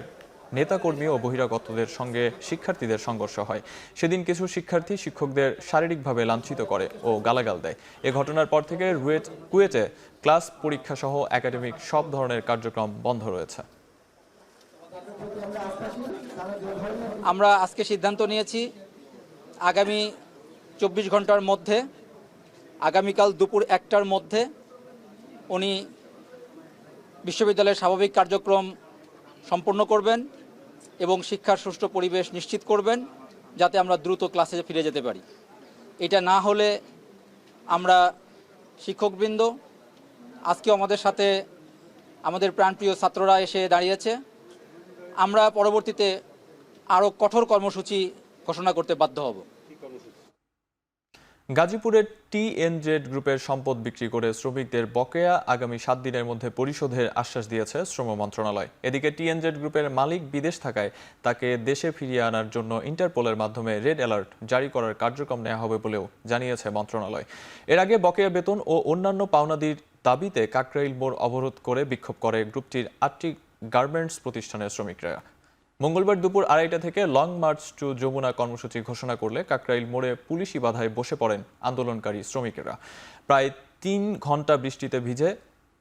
নেতাকর্মী ও বহিরাগতদের সঙ্গে শিক্ষার্থীদের সংঘর্ষ হয়। সেদিন কিছু শিক্ষার্থী শিক্ষকদের শারীরিকভাবে লাঞ্ছিত করে ও গালাগাল দেয়। এ ঘটনার পর থেকে কুয়েটে ক্লাস পরীক্ষা সহ একাডেমিক সব ধরনের কার্যক্রম বন্ধ রয়েছে। আমরা আজকে সিদ্ধান্ত নিয়েছি আগামী 24 ঘন্টার মধ্যে, আগামীকাল দুপুর 1টার মধ্যে উনি বিশ্ববিদ্যালয়ের স্বাভাবিক কার্যক্রম সম্পন্ন করবেন এবং শিক্ষার সুষ্ঠু পরিবেশ নিশ্চিত করবেন যাতে আমরা দ্রুত ক্লাসে ফিরে যেতে পারি। এটা না হলে আমরা শিক্ষকবৃন্দ, আজকেও আমাদের সাথে আমাদের প্রাণপ্রিয় ছাত্ররা এসে দাঁড়িয়েছে, আমরা পরবর্তীতে আরও কঠোর কর্মসূচি ঘোষণা করতে বাধ্য হব। গাজীপুরের টিএনজেড গ্রুপের সম্পদ বিক্রি করে শ্রমিকদের বকেয়া আগামী 7 দিনের মধ্যে পরিশোধের আশ্বাস দিয়েছে শ্রম মন্ত্রণালয়। এদিকে টিএনজেড গ্রুপের মালিক বিদেশ থাকায় তাকে দেশে ফিরিয়ে আনার জন্য ইন্টারপোলের মাধ্যমে রেড অ্যালার্ট জারি করার কার্যক্রম নেওয়া হবে বলেও জানিয়েছে মন্ত্রণালয়। এর আগে বকেয়া বেতন ও অন্যান্য পাওনাদির দাবিতে কাকরাইল মোড় অবরোধ করে বিক্ষোভ করে গ্রুপটির 8টি গার্মেন্টস প্রতিষ্ঠানের শ্রমিকরা। মঙ্গলবার দুপুর 2:30 থেকে লং মার্চ টু যমুনা কর্মসূচি ঘোষণা করলে কাকরাইল মোড়ে পুলিশি বাধায় বসে পড়েন আন্দোলনকারী শ্রমিকেরা। প্রায় 3 ঘন্টা বৃষ্টিতে ভিজে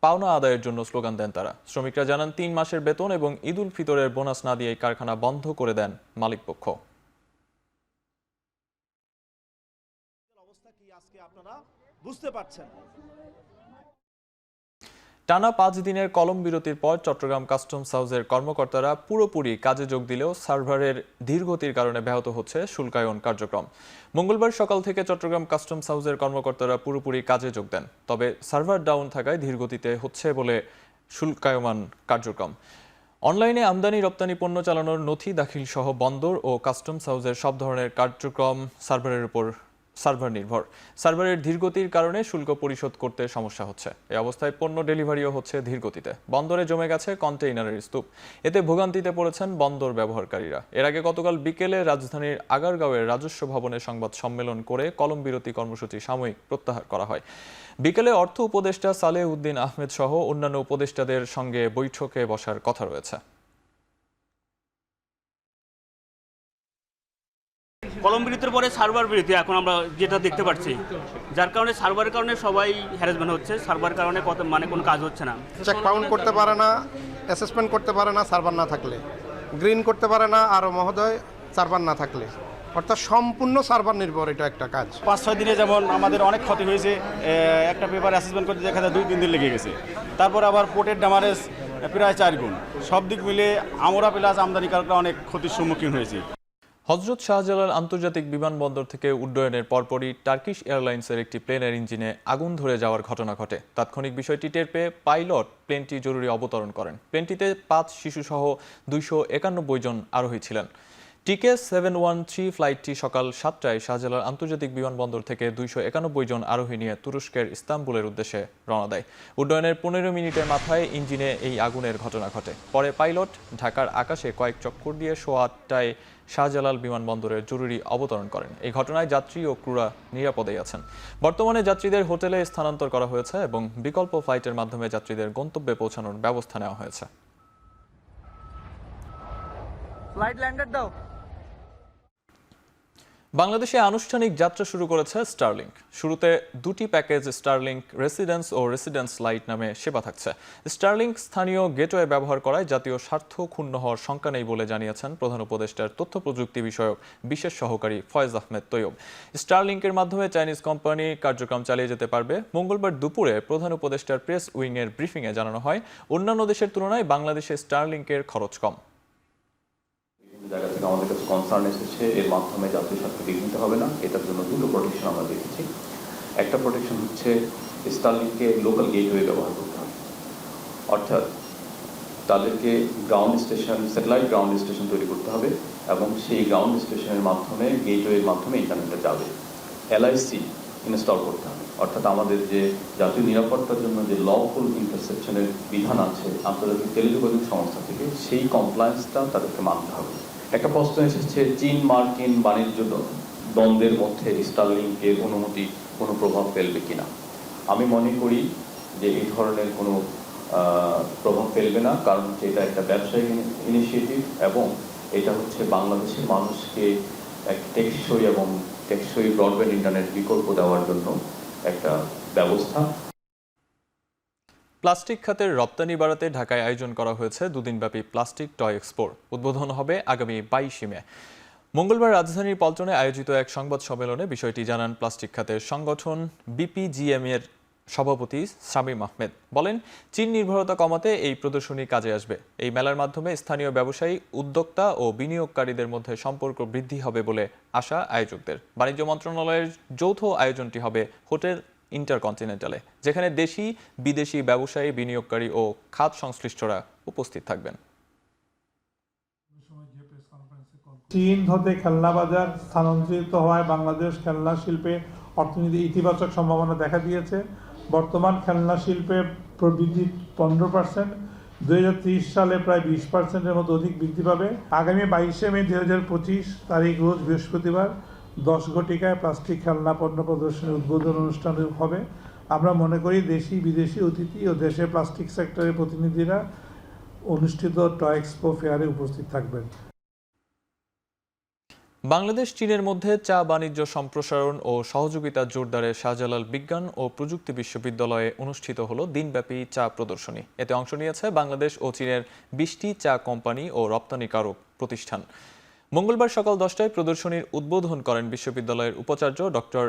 পাওনা আদায়ের জন্য স্লোগান দেন তারা। শ্রমিকরা জানান, 3 মাসের বেতন এবং ঈদ উল ফিতরের বোনাস না দিয়ে কারখানা বন্ধ করে দেন মালিকপক্ষ। অবস্থা কি আজকে আপনারা বুঝতে পারছেন। টানা 5 দিনের কলম বিরতির পর চট্টগ্রাম কাস্টমস হাউসের কর্মকর্তারা পুরোপুরি কাজে যোগ দিলেও সার্ভারের ধীরগতির কারণে ব্যাহত হচ্ছে শুল্কায়ন কার্যক্রম। মঙ্গলবার সকাল থেকে চট্টগ্রাম কাস্টমস হাউসের কর্মকর্তারা পুরোপুরি কাজে যোগ দেন। তবে সার্ভার ডাউন থাকায় ধীরগতিতে হচ্ছে বলে শুল্কায়মান কার্যক্রম। অনলাইনে আমদানি রপ্তানি পণ্য চালানোর নথি দাখিল সহ বন্দর ও কাস্টমস হাউসের সব ধরনের কার্যক্রম সার্ভারের উপর নির্ভর। সার্ভারের ধীরগতির কারণে শুল্ক পরিশোধ করতে সমস্যা হচ্ছে। এই অবস্থায় পণ্য ডেলিভারিও হচ্ছে ধীরগতিতে। বন্দরে জমে গেছে কন্টেইনারের স্তূপ। এতে ভোগান্তিতে পড়েছেন বন্দর ব্যবহারকারীরা। এর আগে গতকাল বিকেলে রাজধানীর আগারগাঁওয়ের রাজস্ব ভবনে সংবাদ সম্মেলন করে কলম বিরতি কর্মসূচি সাময়িক প্রত্যাহার করা হয়। বিকেলে অর্থ উপদেষ্টা সালেহ উদ্দিন আহমেদ সহ অন্যান্য উপদেষ্টাদের সঙ্গে বৈঠকে বসার কথা রয়েছে। কলম বিরতির পরে সার্ভার বিরতি এখন আমরা যেটা দেখতে পাচ্ছি, যার কারণে সার্ভারের কারণে সবাই হ্যারাসমেন্ট হচ্ছে। সার্ভারের কারণে কোনো কাজ হচ্ছে না। চেক পাউন্ড করতে পারে না, অ্যাসেসমেন্ট করতে পারে না সার্ভার না থাকলে, গ্রিন করতে পারে না আর মহোদয় সার্ভার না থাকলে, অর্থাৎ সম্পূর্ণ সার্ভার নির্ভর এটা একটা কাজ। 5-6 দিনে যেমন আমাদের অনেক ক্ষতি হয়েছে, একটা পেপার অ্যাসেসমেন্ট করতে দেখা যায় 2-3 দিন লেগে গেছে। তারপর আবার পোর্টের ড্যামারেজ প্রায় 4 গুণ। সব দিক মিলে আমরা প্লাস আমদানিকারকরা অনেক ক্ষতির সম্মুখীন হয়েছি। হযরত শাহজালাল আন্তর্জাতিক বিমানবন্দর থেকে উড্ডয়নের পরপরই টার্কিশ এয়ারলাইন্সের একটি প্লেনের ইঞ্জিনে আগুন ধরে যাওয়ার ঘটনা ঘটে। তাৎক্ষণিক বিষয়টি টের পেয়ে পাইলট প্লেনটি জরুরি অবতরণ করেন। প্লেনটিতে 5 শিশুসহ 291 জন আরোহী ছিলেন। টিকে 713 ফ্লাইটটি সকাল 7টায় শাহজালাল আন্তর্জাতিক বিমানবন্দর থেকে 291 জন আরোহী নিয়ে তুরস্কের ইস্তাম্বুলের উদ্দেশ্যে রওনা দেয়। উড্ডয়নের 15 মিনিটের মাথায় ইঞ্জিনে এই আগুনের ঘটনা ঘটে। পরে পাইলট ঢাকার আকাশে কয়েক চক্কর দিয়ে 8:30টায় শাহজালাল বিমানবন্দরের জরুরি অবতরণ করেন। এই ঘটনায় যাত্রী ও ক্রুরা নিরাপদেই আছেন। বর্তমানে যাত্রীদের হোটেলে স্থানান্তর করা হয়েছে এবং বিকল্প ফ্লাইটের মাধ্যমে যাত্রীদের গন্তব্যে পৌঁছানোর ব্যবস্থা নেওয়া হয়েছে। ফ্লাইট ল্যান্ডার দাও। বাংলাদেশে আনুষ্ঠানিক যাত্রা শুরু করেছে স্টারলিংক। শুরুতে দুটি প্যাকেজ স্টারলিংক রেসিডেন্স ও রেসিডেন্স লাইট নামে সেবা থাকছে। স্টারলিংক স্থানীয় গেটওয়ে ব্যবহার করায় জাতীয় স্বার্থ ক্ষুণ্ণ হওয়ার শঙ্কা নেই বলে জানিয়েছেন প্রধান উপদেষ্টার তথ্য প্রযুক্তি বিষয়ক বিশেষ সহকারী ফয়েজ আহমেদ তৈয়ব। স্টারলিংকের মাধ্যমে চাইনিজ কোম্পানি কার্যক্রম চালিয়ে যেতে পারবে। মঙ্গলবার দুপুরে প্রধান উপদেষ্টার প্রেস উইংয়ের ব্রিফিংয়ে জানানো হয়, অন্যান্য দেশের তুলনায় বাংলাদেশে স্টারলিংকের খরচ কম। জায়গা থেকে আমাদের কাছে কনসার্ন এসেছে, এর মাধ্যমে জাতীয় স্বার্থ বিঘ্নিত হবে না। এটার জন্য দুটো প্রোটেকশন আমরা দেখেছি। একটা প্রোটেকশন হচ্ছে স্টারলিংককে লোকাল গেটওয়ে ব্যবহার করতে হবে, অর্থাৎ তাদেরকে ground station, satellite ground station তৈরি করতে হবে এবং সেই গ্রাউন্ড স্টেশনের মাধ্যমে গেটওয়ের মাধ্যমে ইন্টারনেটে যাবে। এলআইসি ইনস্টল করতে হবে, অর্থাৎ আমাদের যে জাতীয় নিরাপত্তার জন্য যে লফুল ইন্টারসেপশনের বিধান আছে আন্তর্জাতিক টেলিযোগাযোগ সংস্থা থেকে, সেই কমপ্লায়েন্সটা তাদেরকে মানতে হবে। একটা প্রশ্ন এসেছে চীন মার্কিন বাণিজ্য দ্বন্দ্বের মধ্যে স্টারলিংকের অনুমতি কোনো প্রভাব ফেলবে কিনা। আমি মনে করি যে এই ধরনের কোনো প্রভাব ফেলবে না, কারণ এটা একটা ব্যবসায়িক ইনিশিয়েটিভ এবং এটা হচ্ছে বাংলাদেশের মানুষকে এক টেকসই এবং টেকসই ব্রডব্যান্ড ইন্টারনেট বিকল্প দেওয়ার জন্য একটা ব্যবস্থা। প্লাস্টিক খাতের রপ্তানি বাড়াতে ঢাকায় আয়োজন করা হয়েছে দুদিনব্যাপী প্লাস্টিক টয় এক্সপোর। উদ্বোধন হবে আগামী 22 মে। মঙ্গলবার রাজধানীর পল্টনে আয়োজিত এক সংবাদ সম্মেলনে বিষয়টি জানান প্লাস্টিক খাতের সংগঠন বিপিজিএম এর সভাপতি শামীম আহমেদ। বলেন, চীন নির্ভরতা কমাতে এই প্রদর্শনী কাজে আসবে। এই মেলার মাধ্যমে স্থানীয় ব্যবসায়ী, উদ্যোক্তা ও বিনিয়োগকারীদের মধ্যে সম্পর্ক বৃদ্ধি হবে বলে আশা আয়োজকদের। বাণিজ্য মন্ত্রণালয়ের যৌথ আয়োজনটি হবে হোটেল ইন্টারকন্টিনেন্টালে, যেখানে দেশি বিদেশি ব্যবসায়ী, বিনিয়োগকারী ও খাত সংশ্লিষ্টরা উপস্থিত থাকবেন। চীন হতে খেলনা বাজার স্থানান্তরিত হওয়ায় বাংলাদেশ খেলনা শিল্পে অর্থনীতি ইতিবাচক সম্ভাবনা দেখা দিয়েছে। বর্তমান খেলনা শিল্পের প্রবৃদ্ধি 15%, 2030 সালে প্রায় 20%-এর মতো অধিক বৃদ্ধি পাবে। আগামী 22 মে 2025 তারিখ রোজ বৃহস্পতিবার 10 ঘটিকায় প্লাস্টিক খেলনা পণ্য প্রদর্শনীর উদ্বোধন অনুষ্ঠান হবে। আমরা মনে করি দেশি বিদেশি অতিথি ও দেশের প্লাস্টিক সেক্টরের প্রতিনিধিরা অনুষ্ঠিত টয় এক্সপো ফেয়ারে উপস্থিত থাকবেন। বাংলাদেশ চীনের মধ্যে চা বাণিজ্য সম্প্রসারণ ও সহযোগিতা জোরদারে শাহজালাল বিজ্ঞান ও প্রযুক্তি বিশ্ববিদ্যালয়ে অনুষ্ঠিত হলো দিনব্যাপী চা প্রদর্শনী। এতে অংশ নিয়েছে বাংলাদেশ ও চীনের 20টি চা কোম্পানি ও রপ্তানিকারক প্রতিষ্ঠান। মঙ্গলবার সকাল 10টায় প্রদর্শনীর উদ্বোধন করেন বিশ্ববিদ্যালয়ের উপাচার্য ডক্টর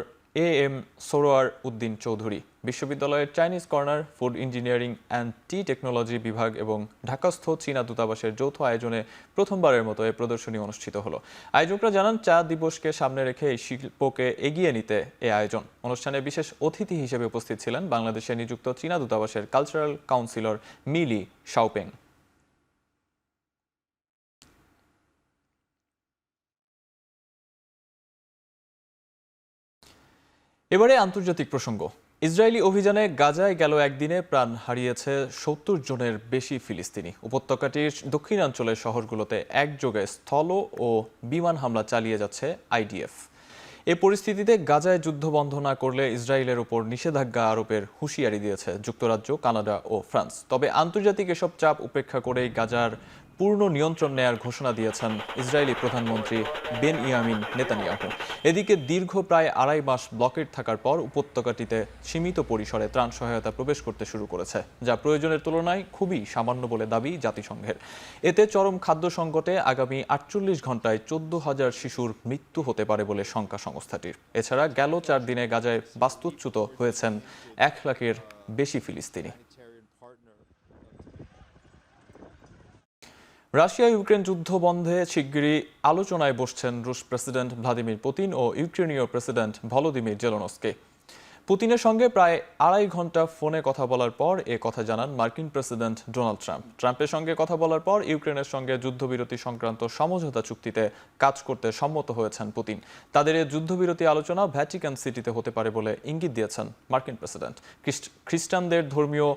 AM সরোয়ার উদ্দিন চৌধুরী। বিশ্ববিদ্যালয়ের Chinese corner, food engineering and T technology বিভাগ এবং ঢাকাস্থ চীনা দূতাবাসের যৌথ আয়োজনে প্রথমবারের মতো এই প্রদর্শনী অনুষ্ঠিত হলো। আয়োজকরা জানান, চা দিবসকে সামনে রেখে এই শিল্পকে এগিয়ে নিতে এই আয়োজন। অনুষ্ঠানে বিশেষ অতিথি হিসেবে উপস্থিত ছিলেন বাংলাদেশে নিযুক্ত চীনা দূতাবাসের কালচারাল কাউন্সিলর মিলি শাওপেং। এবারে আন্তর্জাতিক প্রসঙ্গ। ইসরায়েলি অভিযানে গাজায় গেল একদিনে প্রাণ হারিয়েছে 70 জনের বেশি ফিলিস্তিনি। উপত্যকাটির দক্ষিণাঞ্চলের শহরগুলোতে একযোগে স্থল ও বিমান হামলা চালিয়ে যাচ্ছে IDF। এ পরিস্থিতিতে গাজায় যুদ্ধ বন্ধ না করলে ইসরায়েলের উপর নিষেধাজ্ঞা আরোপের হুঁশিয়ারি দিয়েছে যুক্তরাজ্য, কানাডা ও ফ্রান্স। তবে আন্তর্জাতিক এসব চাপ উপেক্ষা করেই গাজার পূর্ণ নিয়ন্ত্রণ নেয়ার ঘোষণা দিয়েছেন ইসরায়েলি প্রধানমন্ত্রী বেনইয়ামিন নেতানিয়াহু। এদিকে দীর্ঘ প্রায় 2.5 মাস ব্লকেট থাকার পর উপত্যকাটিতে সীমিত পরিসরে ত্রাণ সহায়তা প্রবেশ করতে শুরু করেছে, যা প্রয়োজনের তুলনায় খুবই সামান্য বলে দাবি জাতিসংঘের। এতে চরম খাদ্য সংকটে আগামী 48 ঘন্টায় 14,000 শিশুর মৃত্যু হতে পারে বলে শঙ্কা সংস্থাটির। এছাড়া গেল 4 দিনে গাজায় বাস্তুচ্যুত হয়েছেন 1 লাখের বেশি ফিলিস্তিনি। রাশিয়া ইউক্রেন যুদ্ধ বন্ধে শিগগিরই আলোচনায় বসছেন রুশ প্রেসিডেন্ট ভ্লাদিমির পুতিন ও ইউক্রেনীয় প্রেসিডেন্ট ভলোদিমির জেলেনস্কি। পুতিনের সঙ্গে প্রায় 2.5 ঘন্টা ফোনে কথা বলার পর এ কথা জানান মার্কিন প্রেসিডেন্ট ডোনাল্ড ট্রাম্প। ট্রাম্পের সঙ্গে কথা বলার পর ইউক্রেনের সঙ্গে যুদ্ধবিরতি সংক্রান্ত সমঝোতা চুক্তিতে কাজ করতে সম্মত হয়েছেন পুতিন। তাদের এই যুদ্ধবিরতি আলোচনা ভ্যাটিকান সিটিতে হতে পারে বলে ইঙ্গিত দিয়েছেন মার্কিন প্রেসিডেন্ট। খ্রিস্টানদের ধর্মীয়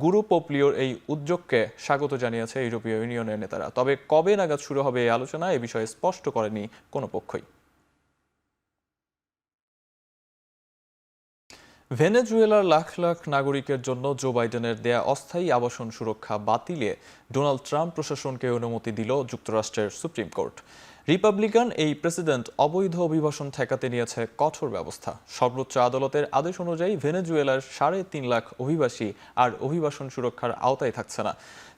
গুরু পোপ লিওর এই উদ্যোগকে স্বাগত জানিয়েছে ইউরোপীয় ইউনিয়নের নেতারা। তবে কবে নাগাদ শুরু হবে এই আলোচনা, এ বিষয়ে স্পষ্ট করেনি কোনো পক্ষই। ভেনেজুয়েলার লাখ লাখ নাগরিকের জন্য জো বাইডেনের দেয়া অস্থায়ী আবাসন সুরক্ষা বাতিলে ডোনাল্ড ট্রাম্প প্রশাসনকে অনুমতি দিল যুক্তরাষ্ট্রের সুপ্রিম কোর্ট। রিপাবলিকান এই প্রেসিডেন্ট অবৈধ অভিবাসন ঠেকাতে নিয়েছে কঠোর ব্যবস্থা। সর্বোচ্চ আদালতের আদেশ অনুযায়ী ভেনেজুয়েলার 3.5 লাখ অভিবাসী আর অভিবাসন সুরক্ষার আওতায় থাকছে না।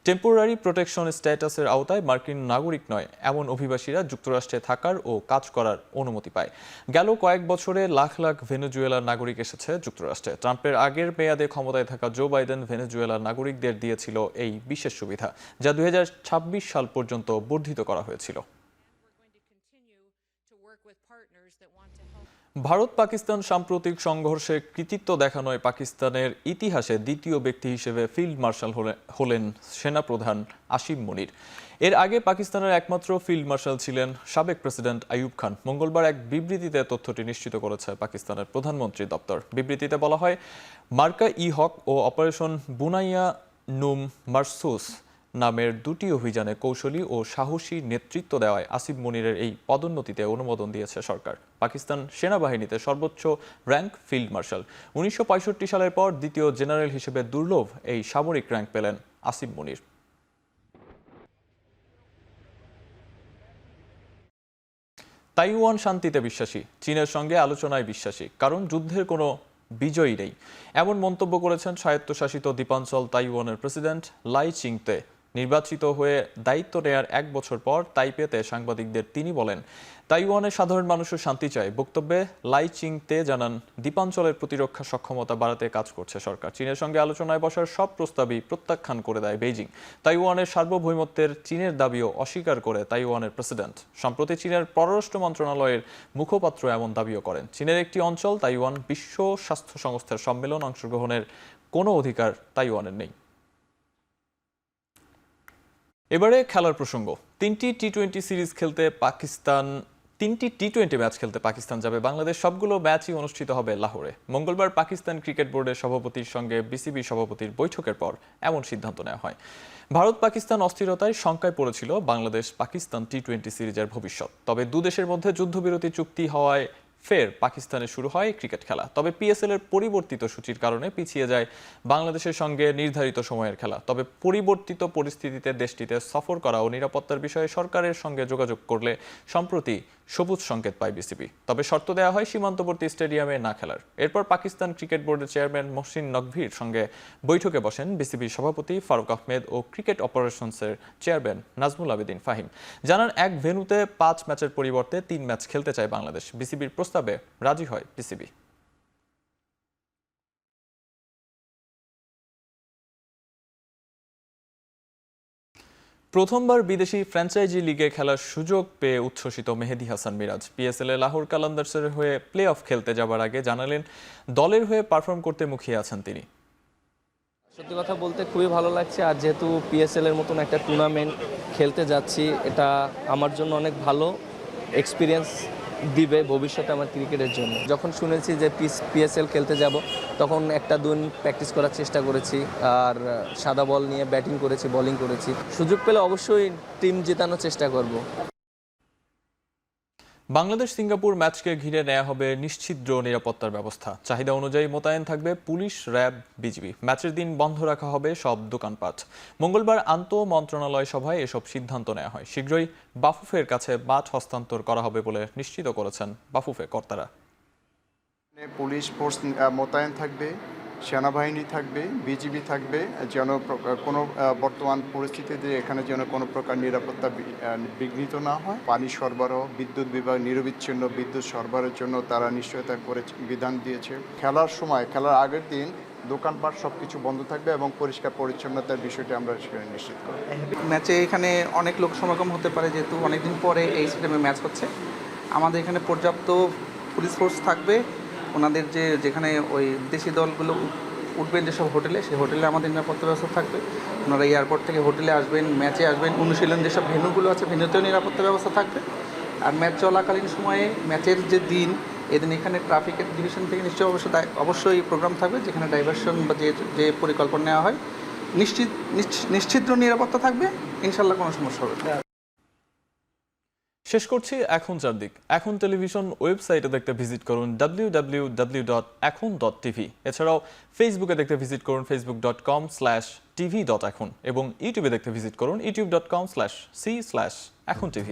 টেম্পোরারি প্রোটেকশন স্ট্যাটাসের আওতায় মার্কিন নাগরিক নয় এমন অভিবাসীরা যুক্তরাষ্ট্রে থাকার ও কাজ করার অনুমতি পায়। গেল কয়েক বছরে লাখ লাখ ভেনেজুয়েলার নাগরিক এসেছে যুক্তরাষ্ট্রে। ট্রাম্পের আগের মেয়াদে ক্ষমতায় থাকা জো বাইডেন ভেনেজুয়েলার নাগরিকদের দিয়েছিল এই বিশেষ সুবিধা, যা 2026 সাল পর্যন্ত বর্ধিত করা হয়েছিল। ভারত পাকিস্তান সাম্প্রতিক সংঘর্ষে কৃতিত্ব দেখানোয় পাকিস্তানের ইতিহাসে দ্বিতীয় ব্যক্তি হিসেবে ফিল্ড মার্শাল হলেন সেনাপ্রধান আসিম মনির। এর আগে পাকিস্তানের একমাত্র ফিল্ড মার্শাল ছিলেন সাবেক প্রেসিডেন্ট আইয়ুব খান। মঙ্গলবার এক বিবৃতিতে তথ্যটি নিশ্চিত করেছে পাকিস্তানের প্রধানমন্ত্রী দপ্তর। বিবৃতিতে বলা হয়, মার্কা ই হক ও অপারেশন বুনাইয়া নুম মারসুস নামের দুটি অভিযানে কৌশলী ও সাহসী নেতৃত্ব দেওয়ায় আসিম মনিরের এই পদোন্নতিতে অনুমোদন দিয়েছে সরকার। পাকিস্তান সেনাবাহিনীতে সর্বোচ্চ র্যাঙ্ক ফিল্ড মার্শাল। 1965 সালের পর দ্বিতীয় জেনারেল হিসেবে দুর্লভ এই সামরিক র্যাঙ্ক পেলেন আসিম মনির। তাইওয়ান শান্তিতে বিশ্বাসী, চীনের সঙ্গে আলোচনায় বিশ্বাসী, কারণ যুদ্ধের কোনো বিজয়ী নেই, এমন মন্তব্য করেছেন স্বায়ত্তশাসিত দ্বীপাঞ্চল তাইওয়ানের প্রেসিডেন্ট লাই চিংতে। নির্বাচিত হয়ে দায়িত্ব নেয়ার 1 বছর পর তাইপেতে সাংবাদিকদের তিনি বলেন, তাইওয়ানের সাধারণ মানুষও শান্তি চায়। বক্তব্যে লাই চিংতে জানান, দ্বীপাঞ্চলের প্রতিরক্ষা সক্ষমতা বাড়াতে কাজ করছে সরকার। চীনের সঙ্গে আলোচনায় বসার সব প্রস্তাবই প্রত্যাখ্যান করে দেয় বেইজিং। তাইওয়ানের সার্বভৌমত্বের চীনের দাবিও অস্বীকার করে তাইওয়ানের প্রেসিডেন্ট। সম্প্রতি চীনের পররাষ্ট্র মন্ত্রণালয়ের মুখপাত্র এমন দাবিও করেন, চীনের একটি অঞ্চল তাইওয়ান বিশ্ব স্বাস্থ্য সংস্থার সম্মেলন অংশগ্রহণের কোনো অধিকার তাইওয়ানের নেই। এবারে খেলার প্রসঙ্গ। 3টি টি-20 সিরিজ খেলতে পাকিস্তান 3টি টি-20 ম্যাচ খেলতে পাকিস্তান যাবে বাংলাদেশ। সবগুলো ম্যাচই অনুষ্ঠিত হবে লাহোরে। মঙ্গলবার পাকিস্তান ক্রিকেট বোর্ডের সভাপতির সঙ্গে বিসিবি সভাপতির বৈঠকের পর এমন সিদ্ধান্ত নেওয়া হয়। ভারত পাকিস্তান অস্থিরতায় শঙ্কায় পড়েছিল বাংলাদেশ পাকিস্তান টি-20 সিরিজের ভবিষ্যৎ। তবে দুদেশের মধ্যে যুদ্ধবিরতি চুক্তি হওয়ায় ফের পাকিস্তানে শুরু হয় ক্রিকেট খেলা। তবে পিএসএল এর পরিবর্তিত সূচির কারণে পিছিয়ে যায় বাংলাদেশের সঙ্গে নির্ধারিত সময়ের খেলা। তবে পরিবর্তিত পরিস্থিতিতে দেশটিতে সফর করা ও নিরাপত্তার বিষয়ে সরকারের সঙ্গে যোগাযোগ করলে সম্প্রতি সবুজ সংকেত পায় বিসিবি। তবে শর্ত দেওয়া হয় সীমান্তবর্তী স্টেডিয়ামে না খেলার। এরপর পাকিস্তান ক্রিকেট বোর্ডের চেয়ারম্যান মহসিন নকভির সঙ্গে বৈঠকে বসেন বিসিবি সভাপতি ফারুক আহমেদ ও ক্রিকেট অপারেশনসের চেয়ারম্যান নাজমুল আবেদিন ফাহিম। জানান, এক ভেন্যুতে 5 ম্যাচের পরিবর্তে 3 ম্যাচ খেলতে চায় বাংলাদেশ। বিসিবির প্রস্তাবে রাজি হয় বিসিবি। প্রথমবার বিদেশি ফ্র্যাঞ্চাইজি লিগে খেলার সুযোগ পেয়ে উচ্ছ্বসিত মেহেদী হাসান মিরাজ। পিএসএল এ লাহোর কালান্দার্সের হয়ে প্লে অফ খেলতে যাবার আগে জানালেন, দলের হয়ে পারফর্ম করতে মুখিয়ে আছেন তিনি। সত্যি কথা বলতে খুবই ভালো লাগছে। আর যেহেতু পিএসএল এর মতন একটা টুর্নামেন্ট খেলতে যাচ্ছি, এটা আমার জন্য অনেক ভালো এক্সপিরিয়েন্স দিবে ভবিষ্যতে আমার ক্রিকেটের জন্য। যখন শুনেছি যে পিএসএল খেলতে যাব, তখন 1-2 দিন প্র্যাকটিস করার চেষ্টা করেছি, আর সাদা বল নিয়ে ব্যাটিং করেছি, বোলিং করেছি। সুযোগ পেলে অবশ্যই টিম জেতানোর চেষ্টা করব। বাংলাদেশ সিঙ্গাপুর ম্যাচকে ঘিরে নেওয়া হবে নিশ্ছিদ্র নিরাপত্তার ব্যবস্থা। চাহিদা অনুযায়ী মোতায়েন থাকবে পুলিশ, র্যাব, বিজিবি। ম্যাচের দিন বন্ধ রাখা হবে সব দোকানপাট। মঙ্গলবার আন্তঃ মন্ত্রণালয় সভায় এসব সিদ্ধান্ত নেওয়া হয়। শীঘ্রই বাফুফের কাছে মাঠ হস্তান্তর করা হবে বলে নিশ্চিত করেছেন বাফুফে কর্তারা। পুলিশ ফোর্স মোতায়েন থাকবে, সেনাবাহিনী থাকবে, বিজিবি থাকবে, যেন কোনো বর্তমান পরিস্থিতিতে এখানে যেন কোনো প্রকার নিরাপত্তা বিঘ্নিত না হয়। পানি সরবরাহ, বিদ্যুৎ বিভাগ নিরবিচ্ছিন্ন বিদ্যুৎ সরবরাহের জন্য তারা নিশ্চয়তা করে বিধান দিয়েছে। খেলার সময়, খেলার আগের দিন দোকানপাট সব কিছু বন্ধ থাকবে এবং পরিষ্কার পরিচ্ছন্নতার বিষয়টি আমরা নিশ্চিত করব। ম্যাচে এখানে অনেক লোক সমাগম হতে পারে, যেহেতু অনেকদিন পরে এই স্টেডিয়ামে ম্যাচ হচ্ছে। আমাদের এখানে পর্যাপ্ত পুলিশ ফোর্স থাকবে। ওনাদের যেখানে ওই দেশি দলগুলো উঠবেন যেসব হোটেলে, সেই হোটেলে আমাদের নিরাপত্তা ব্যবস্থা থাকবে। ওনারা এয়ারপোর্ট থেকে হোটেলে আসবেন, ম্যাচে আসবেন, অনুশীলন যেসব ভেন্যুগুলো আছে ভেন্যুতেও নিরাপত্তা ব্যবস্থা থাকবে। আর ম্যাচ চলাকালীন সময়ে ম্যাচের যে দিন, এদিন এখানে ট্রাফিকের ডিভিশন থেকে অবশ্যই প্রোগ্রাম থাকবে, যেখানে ডাইভারশন বা যে পরিকল্পনা নেওয়া হয় নিশ্চিদ্র নিরাপত্তা থাকবে। ইনশাল্লাহ কোনো সমস্যা হবে না। শেষ করছি এখন চারদিক। এখন টেলিভিশন ওয়েবসাইটে দেখতে ভিজিট করুন www.ekhon.tv। এছাড়াও ফেসবুকে দেখতে ভিজিট করুন facebook.com/tv.ekhon এবং ইউটিউবে দেখতে ভিজিট করুন youtube.com/c/ekhon tv।